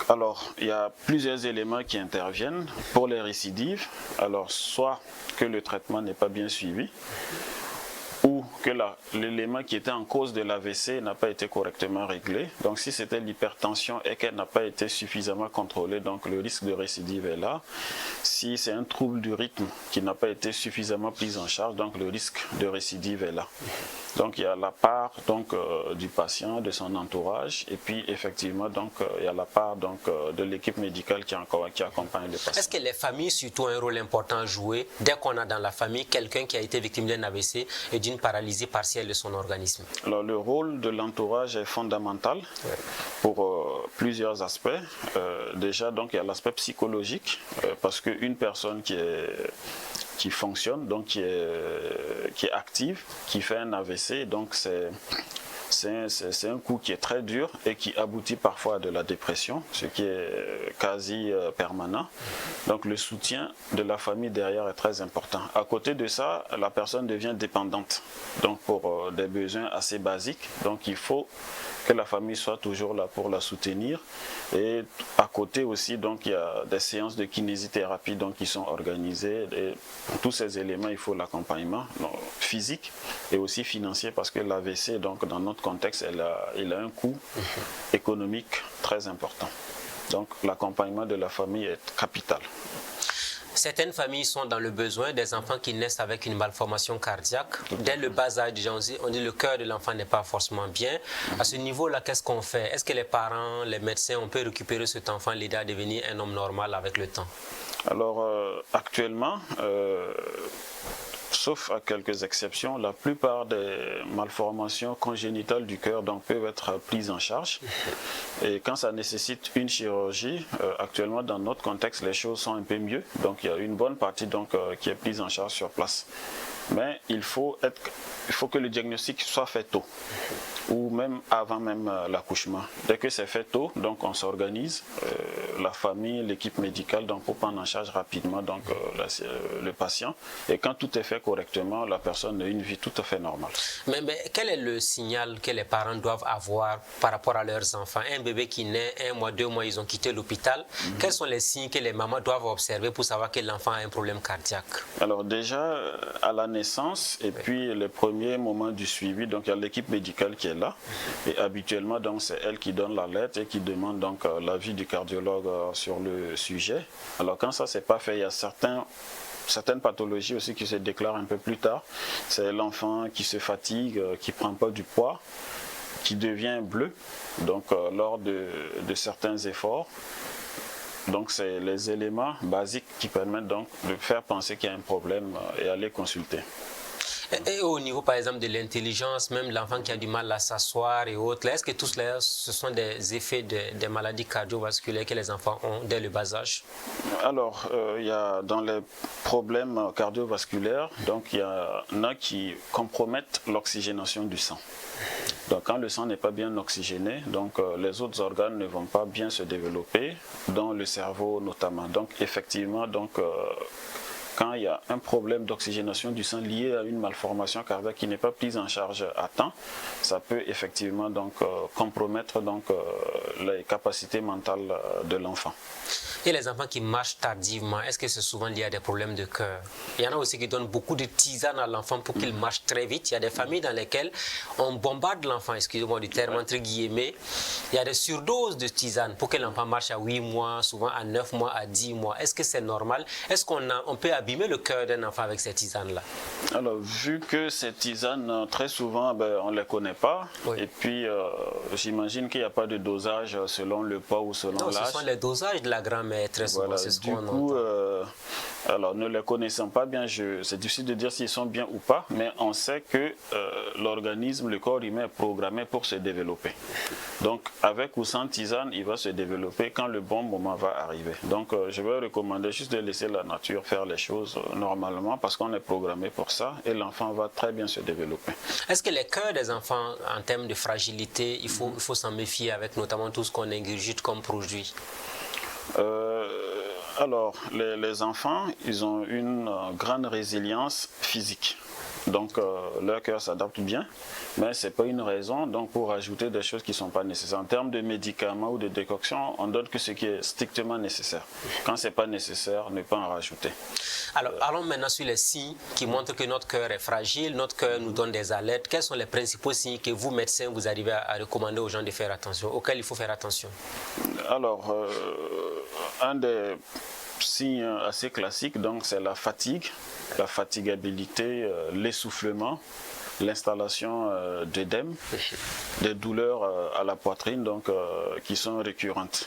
Alors, il y a plusieurs éléments qui interviennent pour les récidives. Alors, soit que le traitement n'est pas bien suivi, ou que l'élément qui était en cause de l'AVC n'a pas été correctement réglé. Donc si c'était l'hypertension et qu'elle n'a pas été suffisamment contrôlée, donc le risque de récidive est là. Si c'est un trouble du rythme qui n'a pas été suffisamment pris en charge, donc le risque de récidive est là. Donc il y a la part donc, du patient, de son entourage, et puis effectivement donc, il y a la part donc, de l'équipe médicale qui accompagne le patient. Est-ce que les familles surtout ont un rôle important à jouer dès qu'on a dans la famille quelqu'un qui a été victime d'un AVC et d'une paralysie partielle de son organisme? Alors le rôle de l'entourage est fondamental pour plusieurs aspects. Déjà donc il y a l'aspect psychologique parce qu'une personne qui fonctionne, donc qui est active, qui fait un AVC, donc c'est un coup qui est très dur et qui aboutit parfois à de la dépression, ce qui est quasi permanent. Donc le soutien de la famille derrière est très important. À côté de ça, la personne devient dépendante, donc pour des besoins assez basiques. Donc il faut que la famille soit toujours là pour la soutenir. Et à côté aussi, donc, il y a des séances de kinésithérapie donc, qui sont organisées. Et tous ces éléments, il faut l'accompagnement physique et aussi financier parce que l'AVC, donc, dans notre contexte, il a un coût économique très important. Donc l'accompagnement de la famille est capital. Certaines familles sont dans le besoin des enfants qui naissent avec une malformation cardiaque. Dès le bas âge, on dit que le cœur de l'enfant n'est pas forcément bien. À ce niveau-là, qu'est-ce qu'on fait? Est-ce que les parents, les médecins, on peut récupérer cet enfant, l'aider à devenir un homme normal avec le temps? Alors actuellement, sauf à quelques exceptions, la plupart des malformations congénitales du cœur donc, peuvent être prises en charge. Et quand ça nécessite une chirurgie, actuellement dans notre contexte, les choses sont un peu mieux. Donc il y a une bonne partie donc, qui est prise en charge sur place. Mais il faut que le diagnostic soit fait tôt, ou même avant même l'accouchement. Dès que c'est fait tôt, donc on s'organise, la famille, l'équipe médicale, donc pour prendre en charge rapidement donc, le patient. Et quand tout est fait correctement, la personne a une vie tout à fait normale. Mais quel est le signal que les parents doivent avoir par rapport à leurs enfants? Un bébé qui naît, 1 mois, 2 mois, ils ont quitté l'hôpital. Quels sont les signes que les mamans doivent observer pour savoir que l'enfant a un problème cardiaque? Alors déjà, à la naissance et puis les premiers moments du suivi, donc il y a l'équipe médicale qui est là. Et habituellement, donc c'est elle qui donne l'alerte et qui demande donc l'avis du cardiologue sur le sujet. Alors quand ça c'est pas fait, il y a certaines pathologies aussi qui se déclarent un peu plus tard. C'est l'enfant qui se fatigue, qui prend pas du poids, qui devient bleu, donc lors de certains efforts. Donc c'est les éléments basiques qui permettent donc de faire penser qu'il y a un problème et aller consulter. Et au niveau par exemple de l'intelligence, même l'enfant qui a du mal à s'asseoir et autres, est-ce que tout cela ce sont des effets des maladies cardiovasculaires que les enfants ont dès le bas âge? Alors, il y a dans les problèmes cardiovasculaires, donc il y en a qui compromettent l'oxygénation du sang. Donc quand le sang n'est pas bien oxygéné, donc les autres organes ne vont pas bien se développer, dans le cerveau notamment. Donc effectivement, donc quand il y a un problème d'oxygénation du sang lié à une malformation cardiaque qui n'est pas prise en charge à temps, ça peut effectivement donc compromettre donc les capacités mentales de l'enfant. Et les enfants qui marchent tardivement, est-ce que c'est souvent lié à des problèmes de cœur? Il y en a aussi qui donnent beaucoup de tisane à l'enfant pour qu'il marche très vite. Il y a des familles dans lesquelles on bombarde l'enfant, excusez-moi du terme, entre guillemets. Il y a des surdoses de tisane pour que l'enfant marche à 8 mois, souvent à 9 mois, à 10 mois. Est-ce que c'est normal? Est-ce qu'on peut abîmer le cœur d'un enfant avec ces tisanes-là? Alors, vu que ces tisanes, très souvent, on ne les connaît pas. Oui. Et puis, j'imagine qu'il n'y a pas de dosage selon le poids ou selon l'âge. Non, ce sont les dosages de la grand-mère. Très souvent, voilà, ce du coup, alors ne les connaissant pas bien, c'est difficile de dire s'ils sont bien ou pas, mais on sait que l'organisme, le corps humain est programmé pour se développer. Donc avec ou sans tisane, il va se développer quand le bon moment va arriver. Donc je vais recommander juste de laisser la nature faire les choses normalement parce qu'on est programmé pour ça et l'enfant va très bien se développer. Est-ce que les cœurs des enfants, en termes de fragilité, il faut s'en méfier avec notamment tout ce qu'on ingurgite comme produit? Alors, les enfants, ils ont une grande résilience physique. Donc, leur cœur s'adapte bien, mais ce n'est pas une raison donc, pour ajouter des choses qui ne sont pas nécessaires. En termes de médicaments ou de décoction, on donne que ce qui est strictement nécessaire. Quand ce n'est pas nécessaire, ne pas en rajouter. Alors, allons maintenant sur les signes qui montrent que notre cœur est fragile, notre cœur nous donne des alertes. Quels sont les principaux signes que vous, médecins, vous arrivez à recommander aux gens de faire attention, auxquels il faut faire attention? Alors, un des signes assez classiques, donc, c'est la fatigue, la fatigabilité, l'essoufflement, l'installation d'œdème, des douleurs à la poitrine donc, qui sont récurrentes.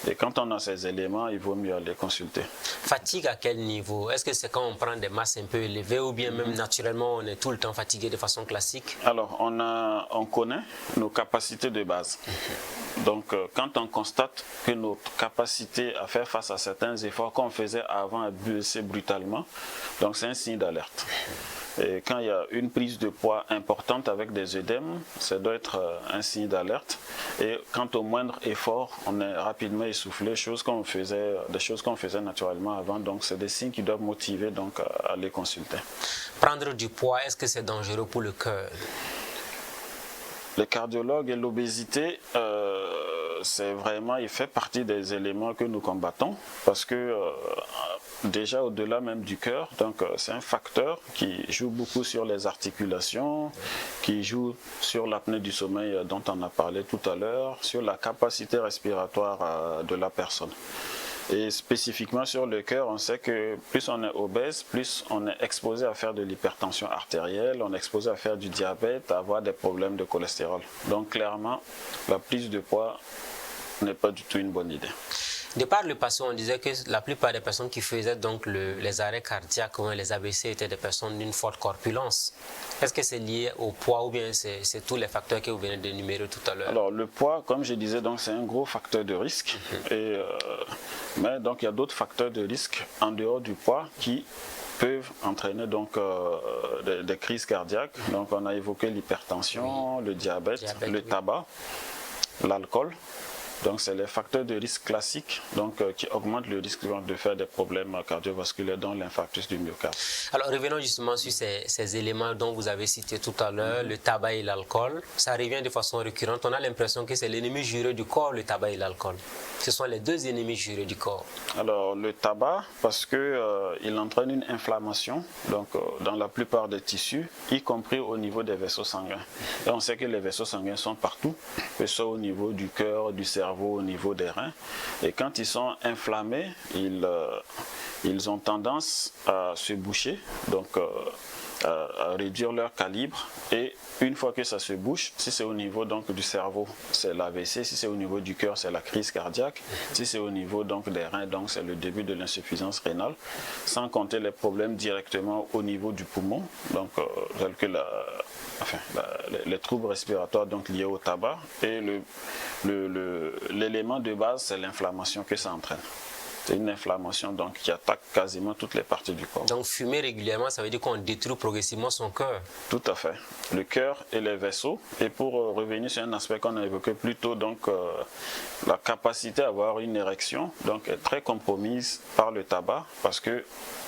Et quand on a ces éléments, il vaut mieux aller consulter. Fatigue à quel niveau? Est-ce que c'est quand on prend des masses un peu élevées ou bien même naturellement on est tout le temps fatigué de façon classique? Alors, on connaît nos capacités de base. Donc, quand on constate que notre capacité à faire face à certains efforts qu'on faisait avant a baissé brutalement, donc c'est un signe d'alerte. Et quand il y a une prise de poids importante avec des œdèmes, ça doit être un signe d'alerte. Et quand au moindre effort, on est rapidement essoufflé, des choses qu'on faisait naturellement avant. Donc, c'est des signes qui doivent motiver donc, à aller consulter. Prendre du poids, est-ce que c'est dangereux pour le cœur? Les cardiologues et l'obésité, il fait partie des éléments que nous combattons parce que déjà au-delà même du cœur, donc c'est un facteur qui joue beaucoup sur les articulations, qui joue sur l'apnée du sommeil dont on a parlé tout à l'heure, sur la capacité respiratoire de la personne. Et spécifiquement sur le cœur, on sait que plus on est obèse, plus on est exposé à faire de l'hypertension artérielle, on est exposé à faire du diabète, à avoir des problèmes de cholestérol. Donc clairement, la prise de poids n'est pas du tout une bonne idée. De par le passé, on disait que la plupart des personnes qui faisaient donc les arrêts cardiaques ou les AVC étaient des personnes d'une forte corpulence. Est-ce que c'est lié au poids ou bien c'est tous les facteurs que vous venez d'énumérer tout à l'heure? Alors le poids, comme je disais, c'est un gros facteur de risque. Mais donc il y a d'autres facteurs de risque en dehors du poids qui peuvent entraîner donc des crises cardiaques. Donc on a évoqué l'hypertension, le diabète, le tabac, l'alcool. Donc, c'est les facteurs de risque classiques qui augmentent le risque de faire des problèmes cardiovasculaires, dont l'infarctus du myocarde. Alors, revenons justement sur ces éléments dont vous avez cité tout à l'heure, le tabac et l'alcool. Ça revient de façon récurrente. On a l'impression que c'est l'ennemi juré du corps, le tabac et l'alcool. Ce sont les deux ennemis jurés du corps. Alors, le tabac, parce qu'il entraîne une inflammation dans la plupart des tissus, y compris au niveau des vaisseaux sanguins. Et on sait que les vaisseaux sanguins sont partout, que ce soit au niveau du cœur, du cerveau, au niveau des reins, et quand ils sont inflammés, ils ont tendance à se boucher, donc à réduire leur calibre, et une fois que ça se bouche, si c'est au niveau du cerveau, c'est l'AVC, si c'est au niveau du cœur, c'est la crise cardiaque, si c'est au niveau des reins, c'est le début de l'insuffisance rénale, sans compter les problèmes directement au niveau du poumon, tels que les troubles respiratoires liés au tabac, et l'élément de base, c'est l'inflammation que ça entraîne. C'est une inflammation donc, qui attaque quasiment toutes les parties du corps. Donc fumer régulièrement, ça veut dire qu'on détruit progressivement son cœur. Tout à fait. Le cœur et les vaisseaux. Et pour revenir sur un aspect qu'on a évoqué plus tôt, donc la capacité à avoir une érection donc, est très compromise par le tabac parce que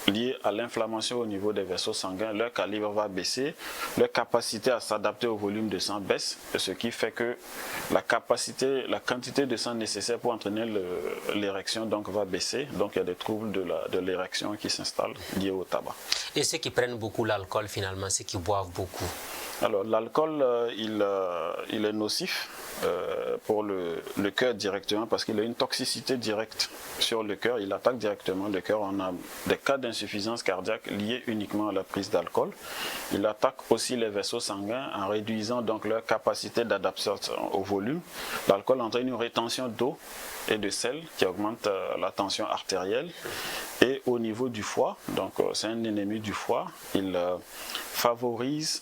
lié à l'inflammation au niveau des vaisseaux sanguins, leur calibre va baisser, leur capacité à s'adapter au volume de sang baisse, ce qui fait que la quantité de sang nécessaire pour entraîner l'érection donc va baisser. Donc il y a des troubles de l'érection qui s'installent liés au tabac. Et ceux qui prennent beaucoup l'alcool finalement, ceux qui boivent beaucoup? Alors l'alcool, il est nocif pour le cœur directement parce qu'il a une toxicité directe sur le cœur. Il attaque directement le cœur. On a des cas d'insuffisance cardiaque liés uniquement à la prise d'alcool. Il attaque aussi les vaisseaux sanguins en réduisant donc leur capacité d'adaptation au volume. L'alcool entraîne une rétention d'eau et de sel qui augmente la tension artérielle. Et au niveau du foie, donc c'est un ennemi du foie, il favorise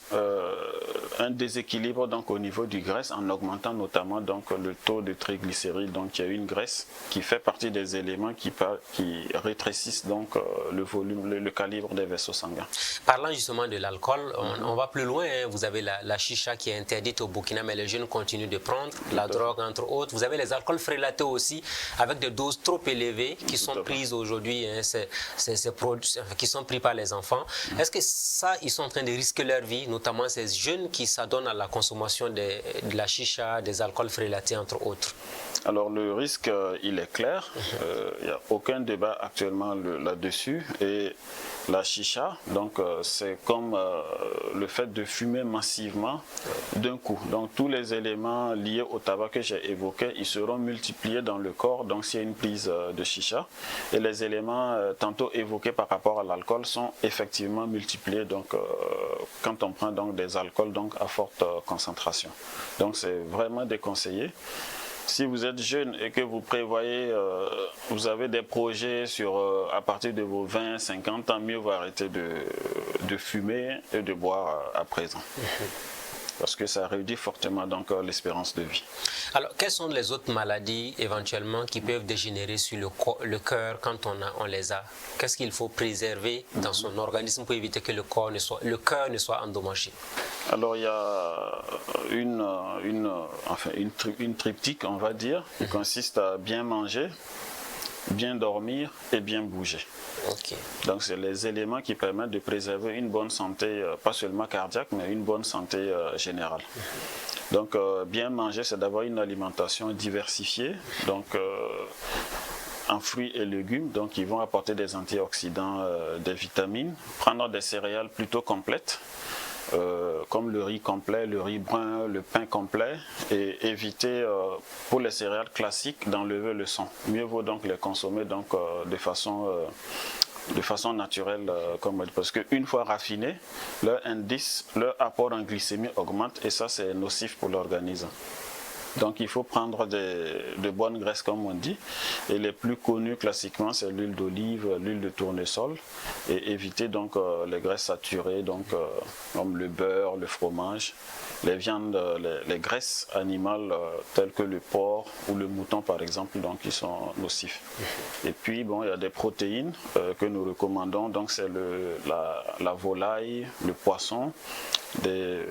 un déséquilibre donc au niveau du graisse en augmentant notamment donc le taux de triglycérides. Donc il y a une graisse qui fait partie des éléments qui rétrécissent donc le volume, le calibre des vaisseaux sanguins. Parlant justement de l'alcool, on va plus loin. Hein. Vous avez la chicha qui est interdite au Burkina, mais les jeunes continuent de prendre la drogue entre autres. Vous avez les alcools frélatés aussi avec des doses trop élevées qui sont prises aujourd'hui. Hein, ces produits qui sont pris par les enfants. Est-ce que ça, ils sont en train de risquer leur vie, notamment ces jeunes qui s'adonnent à la consommation de la chicha, des alcools frélatés, entre autres? Alors le risque, il est clair. Il n'y a aucun débat actuellement là-dessus. Et la chicha, donc c'est comme le fait de fumer massivement d'un coup. Donc tous les éléments liés au tabac que j'ai évoqués, ils seront multipliés dans le corps. Donc s'il y a une prise de chicha, et les éléments tantôt évoqués par rapport à l'alcool sont effectivement multipliés. Donc quand on prend donc des alcools donc à forte concentration. Donc c'est vraiment déconseillé. Si vous êtes jeune et que vous prévoyez, vous avez des projets à partir de vos 20-50 ans, mieux vaut arrêter de fumer et de boire à présent. Parce que ça réduit fortement donc l'espérance de vie. Alors, quelles sont les autres maladies éventuellement qui peuvent dégénérer sur le cœur quand on les a? Qu'est-ce qu'il faut préserver dans son organisme pour éviter que le cœur ne soit endommagé? Alors, il y a une triptyque, on va dire, qui consiste à bien manger, bien dormir et bien bouger. Okay. Donc c'est les éléments qui permettent de préserver une bonne santé, pas seulement cardiaque, mais une bonne santé générale. Donc bien manger, c'est d'avoir une alimentation diversifiée, donc en fruits et légumes, donc ils vont apporter des antioxydants, des vitamines, prendre des céréales plutôt complètes, comme le riz complet, le riz brun, le pain complet, et éviter pour les céréales classiques d'enlever le sang. Mieux vaut donc les consommer donc, de façon naturelle, parce qu'une fois raffinés, leur apport en glycémie augmente et ça c'est nocif pour l'organisme. Donc il faut prendre de bonnes graisses comme on dit, et les plus connues classiquement c'est l'huile d'olive, l'huile de tournesol, et éviter donc les graisses saturées, donc comme le beurre, le fromage, les viandes, les graisses animales telles que le porc ou le mouton par exemple, donc qui sont nocifs. Et puis bon, il y a des protéines que nous recommandons, donc c'est la volaille, le poisson, le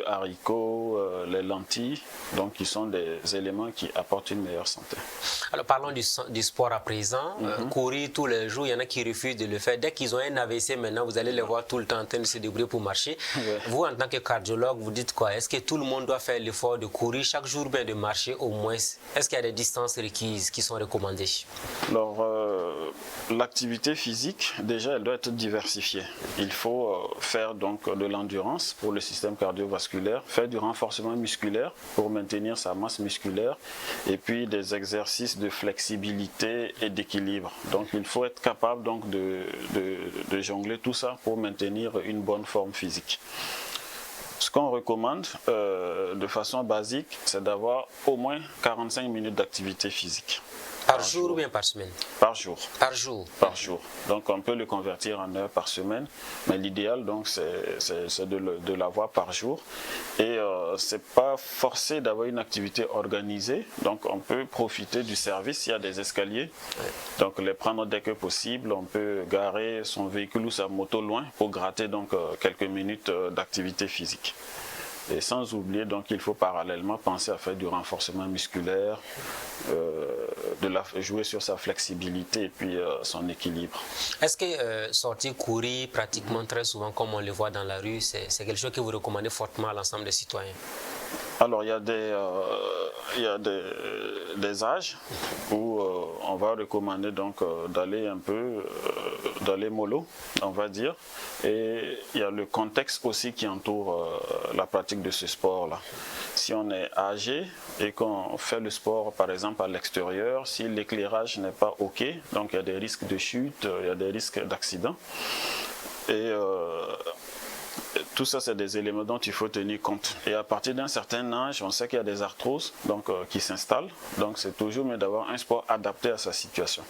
haricot, les lentilles, donc qui sont des éléments qui apportent une meilleure santé. Alors parlons du sport à présent. Courir tous les jours, il y en a qui refusent de le faire. Dès qu'ils ont un AVC maintenant, vous allez les voir tout le temps en train de se débrouiller pour marcher. Ouais. Vous, en tant que cardiologue, vous dites quoi? Est-ce que tout le monde doit faire l'effort de courir chaque jour, bien de marcher au moins? Est-ce qu'il y a des distances requises qui sont recommandées? Alors, l'activité physique, déjà, elle doit être diversifiée. Il faut faire donc de l'endurance pour le système cardiovasculaire, faire du renforcement musculaire pour maintenir sa masse musculaire et puis des exercices de flexibilité et d'équilibre. Donc il faut être capable donc de jongler tout ça pour maintenir une bonne forme physique. Ce qu'on recommande de façon basique, c'est d'avoir au moins 45 minutes d'activité physique. Par jour ou bien par semaine? Par jour. Par jour. Par jour. Donc on peut le convertir en heures par semaine, mais l'idéal donc c'est de l'avoir par jour. Et c'est pas forcé d'avoir une activité organisée, donc on peut profiter du service. Il y a des escaliers, donc les prendre dès que possible. On peut garer son véhicule ou sa moto loin pour gratter donc quelques minutes d'activité physique. Et sans oublier, donc, il faut parallèlement penser à faire du renforcement musculaire, jouer sur sa flexibilité et puis son équilibre. Est-ce que sortir courir pratiquement très souvent, comme on le voit dans la rue, c'est quelque chose que vous recommandez fortement à l'ensemble des citoyens? Alors, il y a des âges où on va recommander donc d'aller un peu, d'aller mollo, on va dire. Et il y a le contexte aussi qui entoure la pratique de ce sport-là. Si on est âgé et qu'on fait le sport, par exemple, à l'extérieur, si l'éclairage n'est pas OK, donc il y a des risques de chute, il y a des risques d'accident. Et tout ça, c'est des éléments dont il faut tenir compte. Et à partir d'un certain âge, on sait qu'il y a des arthroses donc, qui s'installent. Donc c'est toujours mieux d'avoir un sport adapté à sa situation.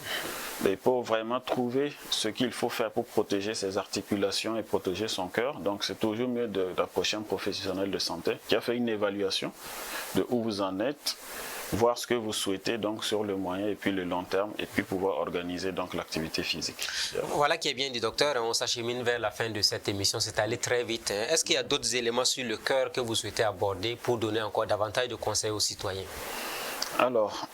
Et pour vraiment trouver ce qu'il faut faire pour protéger ses articulations et protéger son cœur, donc c'est toujours mieux d'approcher un professionnel de santé qui a fait une évaluation de où vous en êtes, voir ce que vous souhaitez donc sur le moyen et puis le long terme et puis pouvoir organiser donc l'activité physique. Voilà qui est bien dit, docteur. On s'achemine vers la fin de cette émission. C'est allé très vite. Est-ce qu'il y a d'autres éléments sur le cœur que vous souhaitez aborder pour donner encore davantage de conseils aux citoyens? Alors,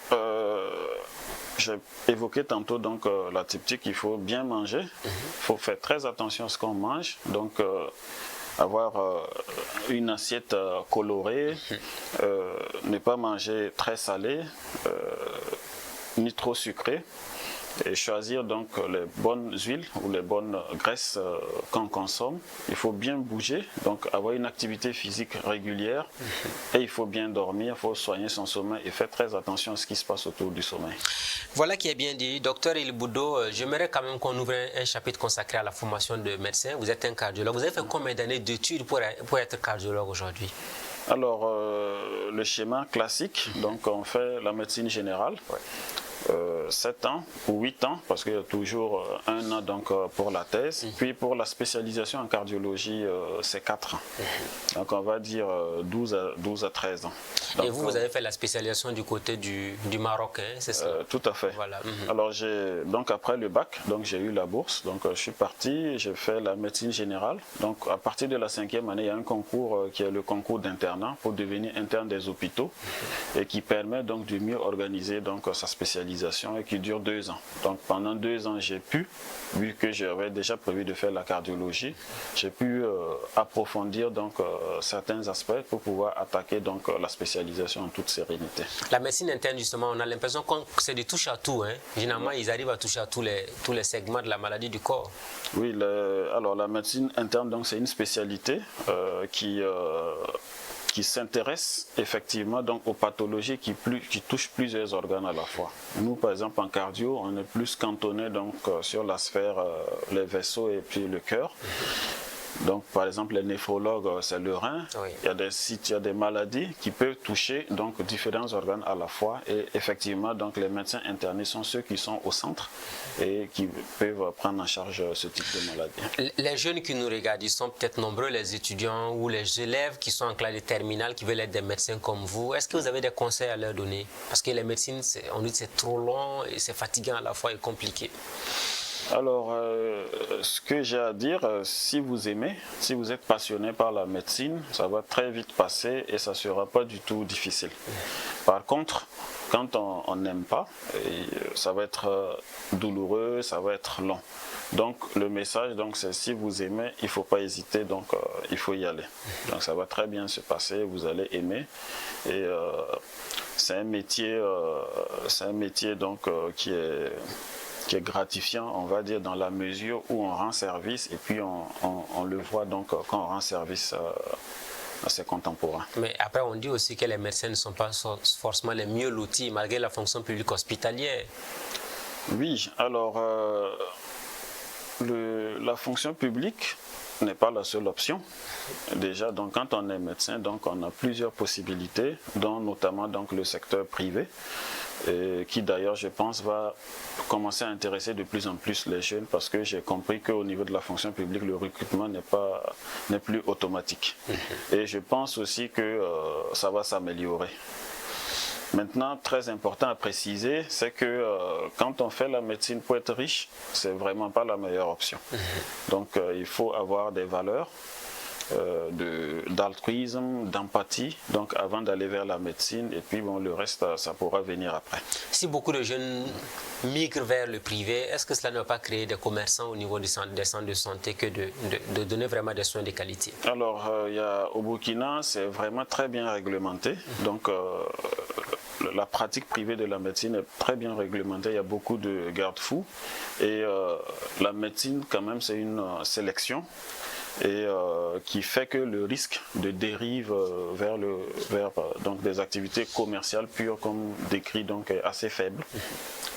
j'ai évoqué tantôt donc la typtique, il faut bien manger. Il faut faire très attention à ce qu'on mange. Donc avoir une assiette colorée, ne pas manger très salé, ni trop sucré, et choisir donc les bonnes huiles ou les bonnes graisses qu'on consomme. Il faut bien bouger, donc avoir une activité physique régulière, et il faut bien dormir, il faut soigner son sommeil et faire très attention à ce qui se passe autour du sommeil. Voilà qui est bien dit. Docteur Il Boudo, j'aimerais quand même qu'on ouvre un chapitre consacré à la formation de médecin. Vous êtes un cardiologue. Vous avez fait combien d'années d'études pour être cardiologue aujourd'hui? Alors, le schéma classique, donc on fait la médecine générale. 7 ans ou 8 ans, parce qu'il y a toujours 1 an donc, pour la thèse. Puis pour la spécialisation en cardiologie, c'est 4 ans. Donc on va dire 12 à 13 ans. Donc, et vous avez fait la spécialisation du côté du Maroc, hein, c'est ça? Tout à fait. Voilà. Alors donc après le bac, donc j'ai eu la bourse, donc je suis parti, j'ai fait la médecine générale. Donc à partir de la 5e année, il y a un concours qui est le concours d'internat pour devenir interne des hôpitaux et qui permet donc de mieux organiser donc sa spécialisation et qui dure 2 ans. Donc pendant 2 ans, j'ai pu, vu que j'avais déjà prévu de faire la cardiologie, j'ai pu approfondir donc certains aspects pour pouvoir attaquer donc la spécialisation en toute sérénité. La médecine interne, justement, on a l'impression que c'est de touche à tout. Hein. Généralement, ils arrivent à toucher à tous les segments de la maladie du corps. Oui, alors la médecine interne, donc c'est une spécialité qui s'intéresse effectivement donc aux pathologies qui touchent plusieurs organes à la fois. Nous, par exemple, en cardio, on est plus cantonné donc sur la sphère, les vaisseaux et puis le cœur. Donc, par exemple, les néphrologues, c'est le rein. Oui. Il y a des maladies qui peuvent toucher donc différents organes à la fois. Et effectivement, donc les médecins internés sont ceux qui sont au centre et qui peuvent prendre en charge ce type de maladie. Les jeunes qui nous regardent, ils sont peut-être nombreux, les étudiants ou les élèves qui sont en classe de terminale, qui veulent être des médecins comme vous. Est-ce que vous avez des conseils à leur donner? Parce que les médecines, on dit que c'est trop long et c'est fatigant à la fois et compliqué. Alors, ce que j'ai à dire, si vous aimez, si vous êtes passionné par la médecine, ça va très vite passer et ça ne sera pas du tout difficile. Par contre, quand on n'aime pas, ça va être douloureux, ça va être long. Donc, le message, c'est si vous aimez, il ne faut pas hésiter, donc il faut y aller. Donc, ça va très bien se passer, vous allez aimer. Et c'est un métier donc, qui est gratifiant, on va dire, dans la mesure où on rend service et puis on le voit donc quand on rend service à ses contemporains. Mais après, on dit aussi que les médecins ne sont pas forcément les mieux lotis malgré la fonction publique hospitalière. Oui, alors la fonction publique n'est pas la seule option. Déjà, donc, quand on est médecin, donc, on a plusieurs possibilités, dont notamment donc, le secteur privé. et qui d'ailleurs, je pense, va commencer à intéresser de plus en plus les jeunes parce que j'ai compris qu'au niveau de la fonction publique, le recrutement n'est plus automatique. Et je pense aussi que ça va s'améliorer. Maintenant, très important à préciser, c'est que quand on fait la médecine pour être riche, c'est vraiment pas la meilleure option. Donc, il faut avoir des valeurs d'altruisme, d'empathie, donc avant d'aller vers la médecine, et puis bon, le reste, ça pourra venir après. Si beaucoup de jeunes migrent vers le privé, est-ce que cela ne va pas créer des commerçants au niveau des centres de santé que de donner vraiment des soins de qualité? Alors, au Burkina, c'est vraiment très bien réglementé, donc la pratique privée de la médecine est très bien réglementée, il y a beaucoup de garde-fous, et la médecine, quand même, c'est une sélection, et qui fait que le risque de dérive vers donc des activités commerciales pures comme décrit donc est assez faible.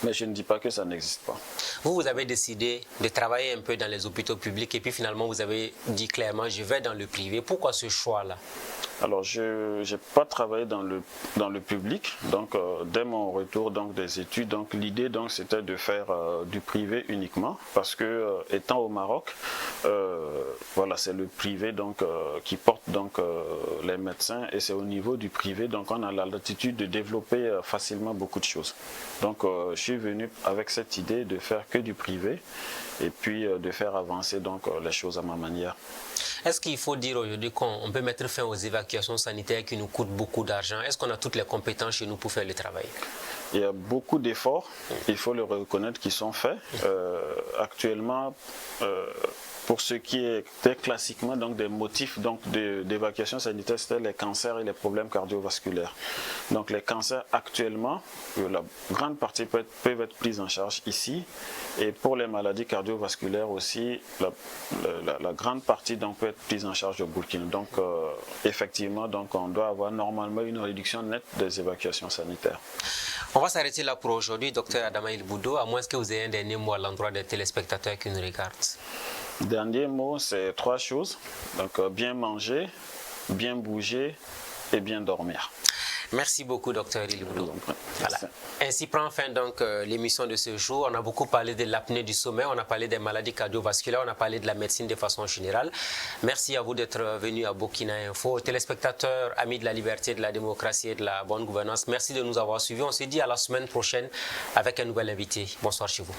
Mais je ne dis pas que ça n'existe pas. Vous avez décidé de travailler un peu dans les hôpitaux publics et puis finalement vous avez dit clairement je vais dans le privé. Pourquoi ce choix-là? Alors, je n'ai pas travaillé dans le public, donc dès mon retour donc, des études, donc l'idée donc c'était de faire du privé uniquement, parce que étant au Maroc, voilà, c'est le privé donc qui porte donc les médecins, et c'est au niveau du privé donc on a la latitude de développer facilement beaucoup de choses. Donc je suis venu avec cette idée de faire que du privé et puis de faire avancer donc les choses à ma manière. Est-ce qu'il faut dire aujourd'hui qu'on peut mettre fin aux évacuations sanitaires qui nous coûtent beaucoup d'argent? Est-ce qu'on a toutes les compétences chez nous pour faire le travail? Il y a beaucoup d'efforts, il faut le reconnaître, qui sont faits. Actuellement, pour ce qui était classiquement donc, des motifs d'évacuation sanitaire, c'était les cancers et les problèmes cardiovasculaires. Donc les cancers actuellement, la grande partie peuvent être prises en charge ici. Et pour les maladies cardiovasculaires aussi, la grande partie donc, peut être prise en charge au Burkina. Donc effectivement, donc, on doit avoir normalement une réduction nette des évacuations sanitaires. On va s'arrêter là pour aujourd'hui, Dr Adama El Boudo, à moins que vous ayez un dernier mot à l'endroit des téléspectateurs qui nous regardent. Dernier mot, c'est 3 choses. Donc bien manger, bien bouger et bien dormir. Merci beaucoup, Dr El Boudo. Voilà. Ainsi prend fin donc l'émission de ce jour. On a beaucoup parlé de l'apnée du sommeil, on a parlé des maladies cardiovasculaires, on a parlé de la médecine de façon générale. Merci à vous d'être venus à Burkina Info. Téléspectateurs, amis de la liberté, de la démocratie et de la bonne gouvernance, merci de nous avoir suivis. On se dit à la semaine prochaine avec un nouvel invité. Bonsoir chez vous.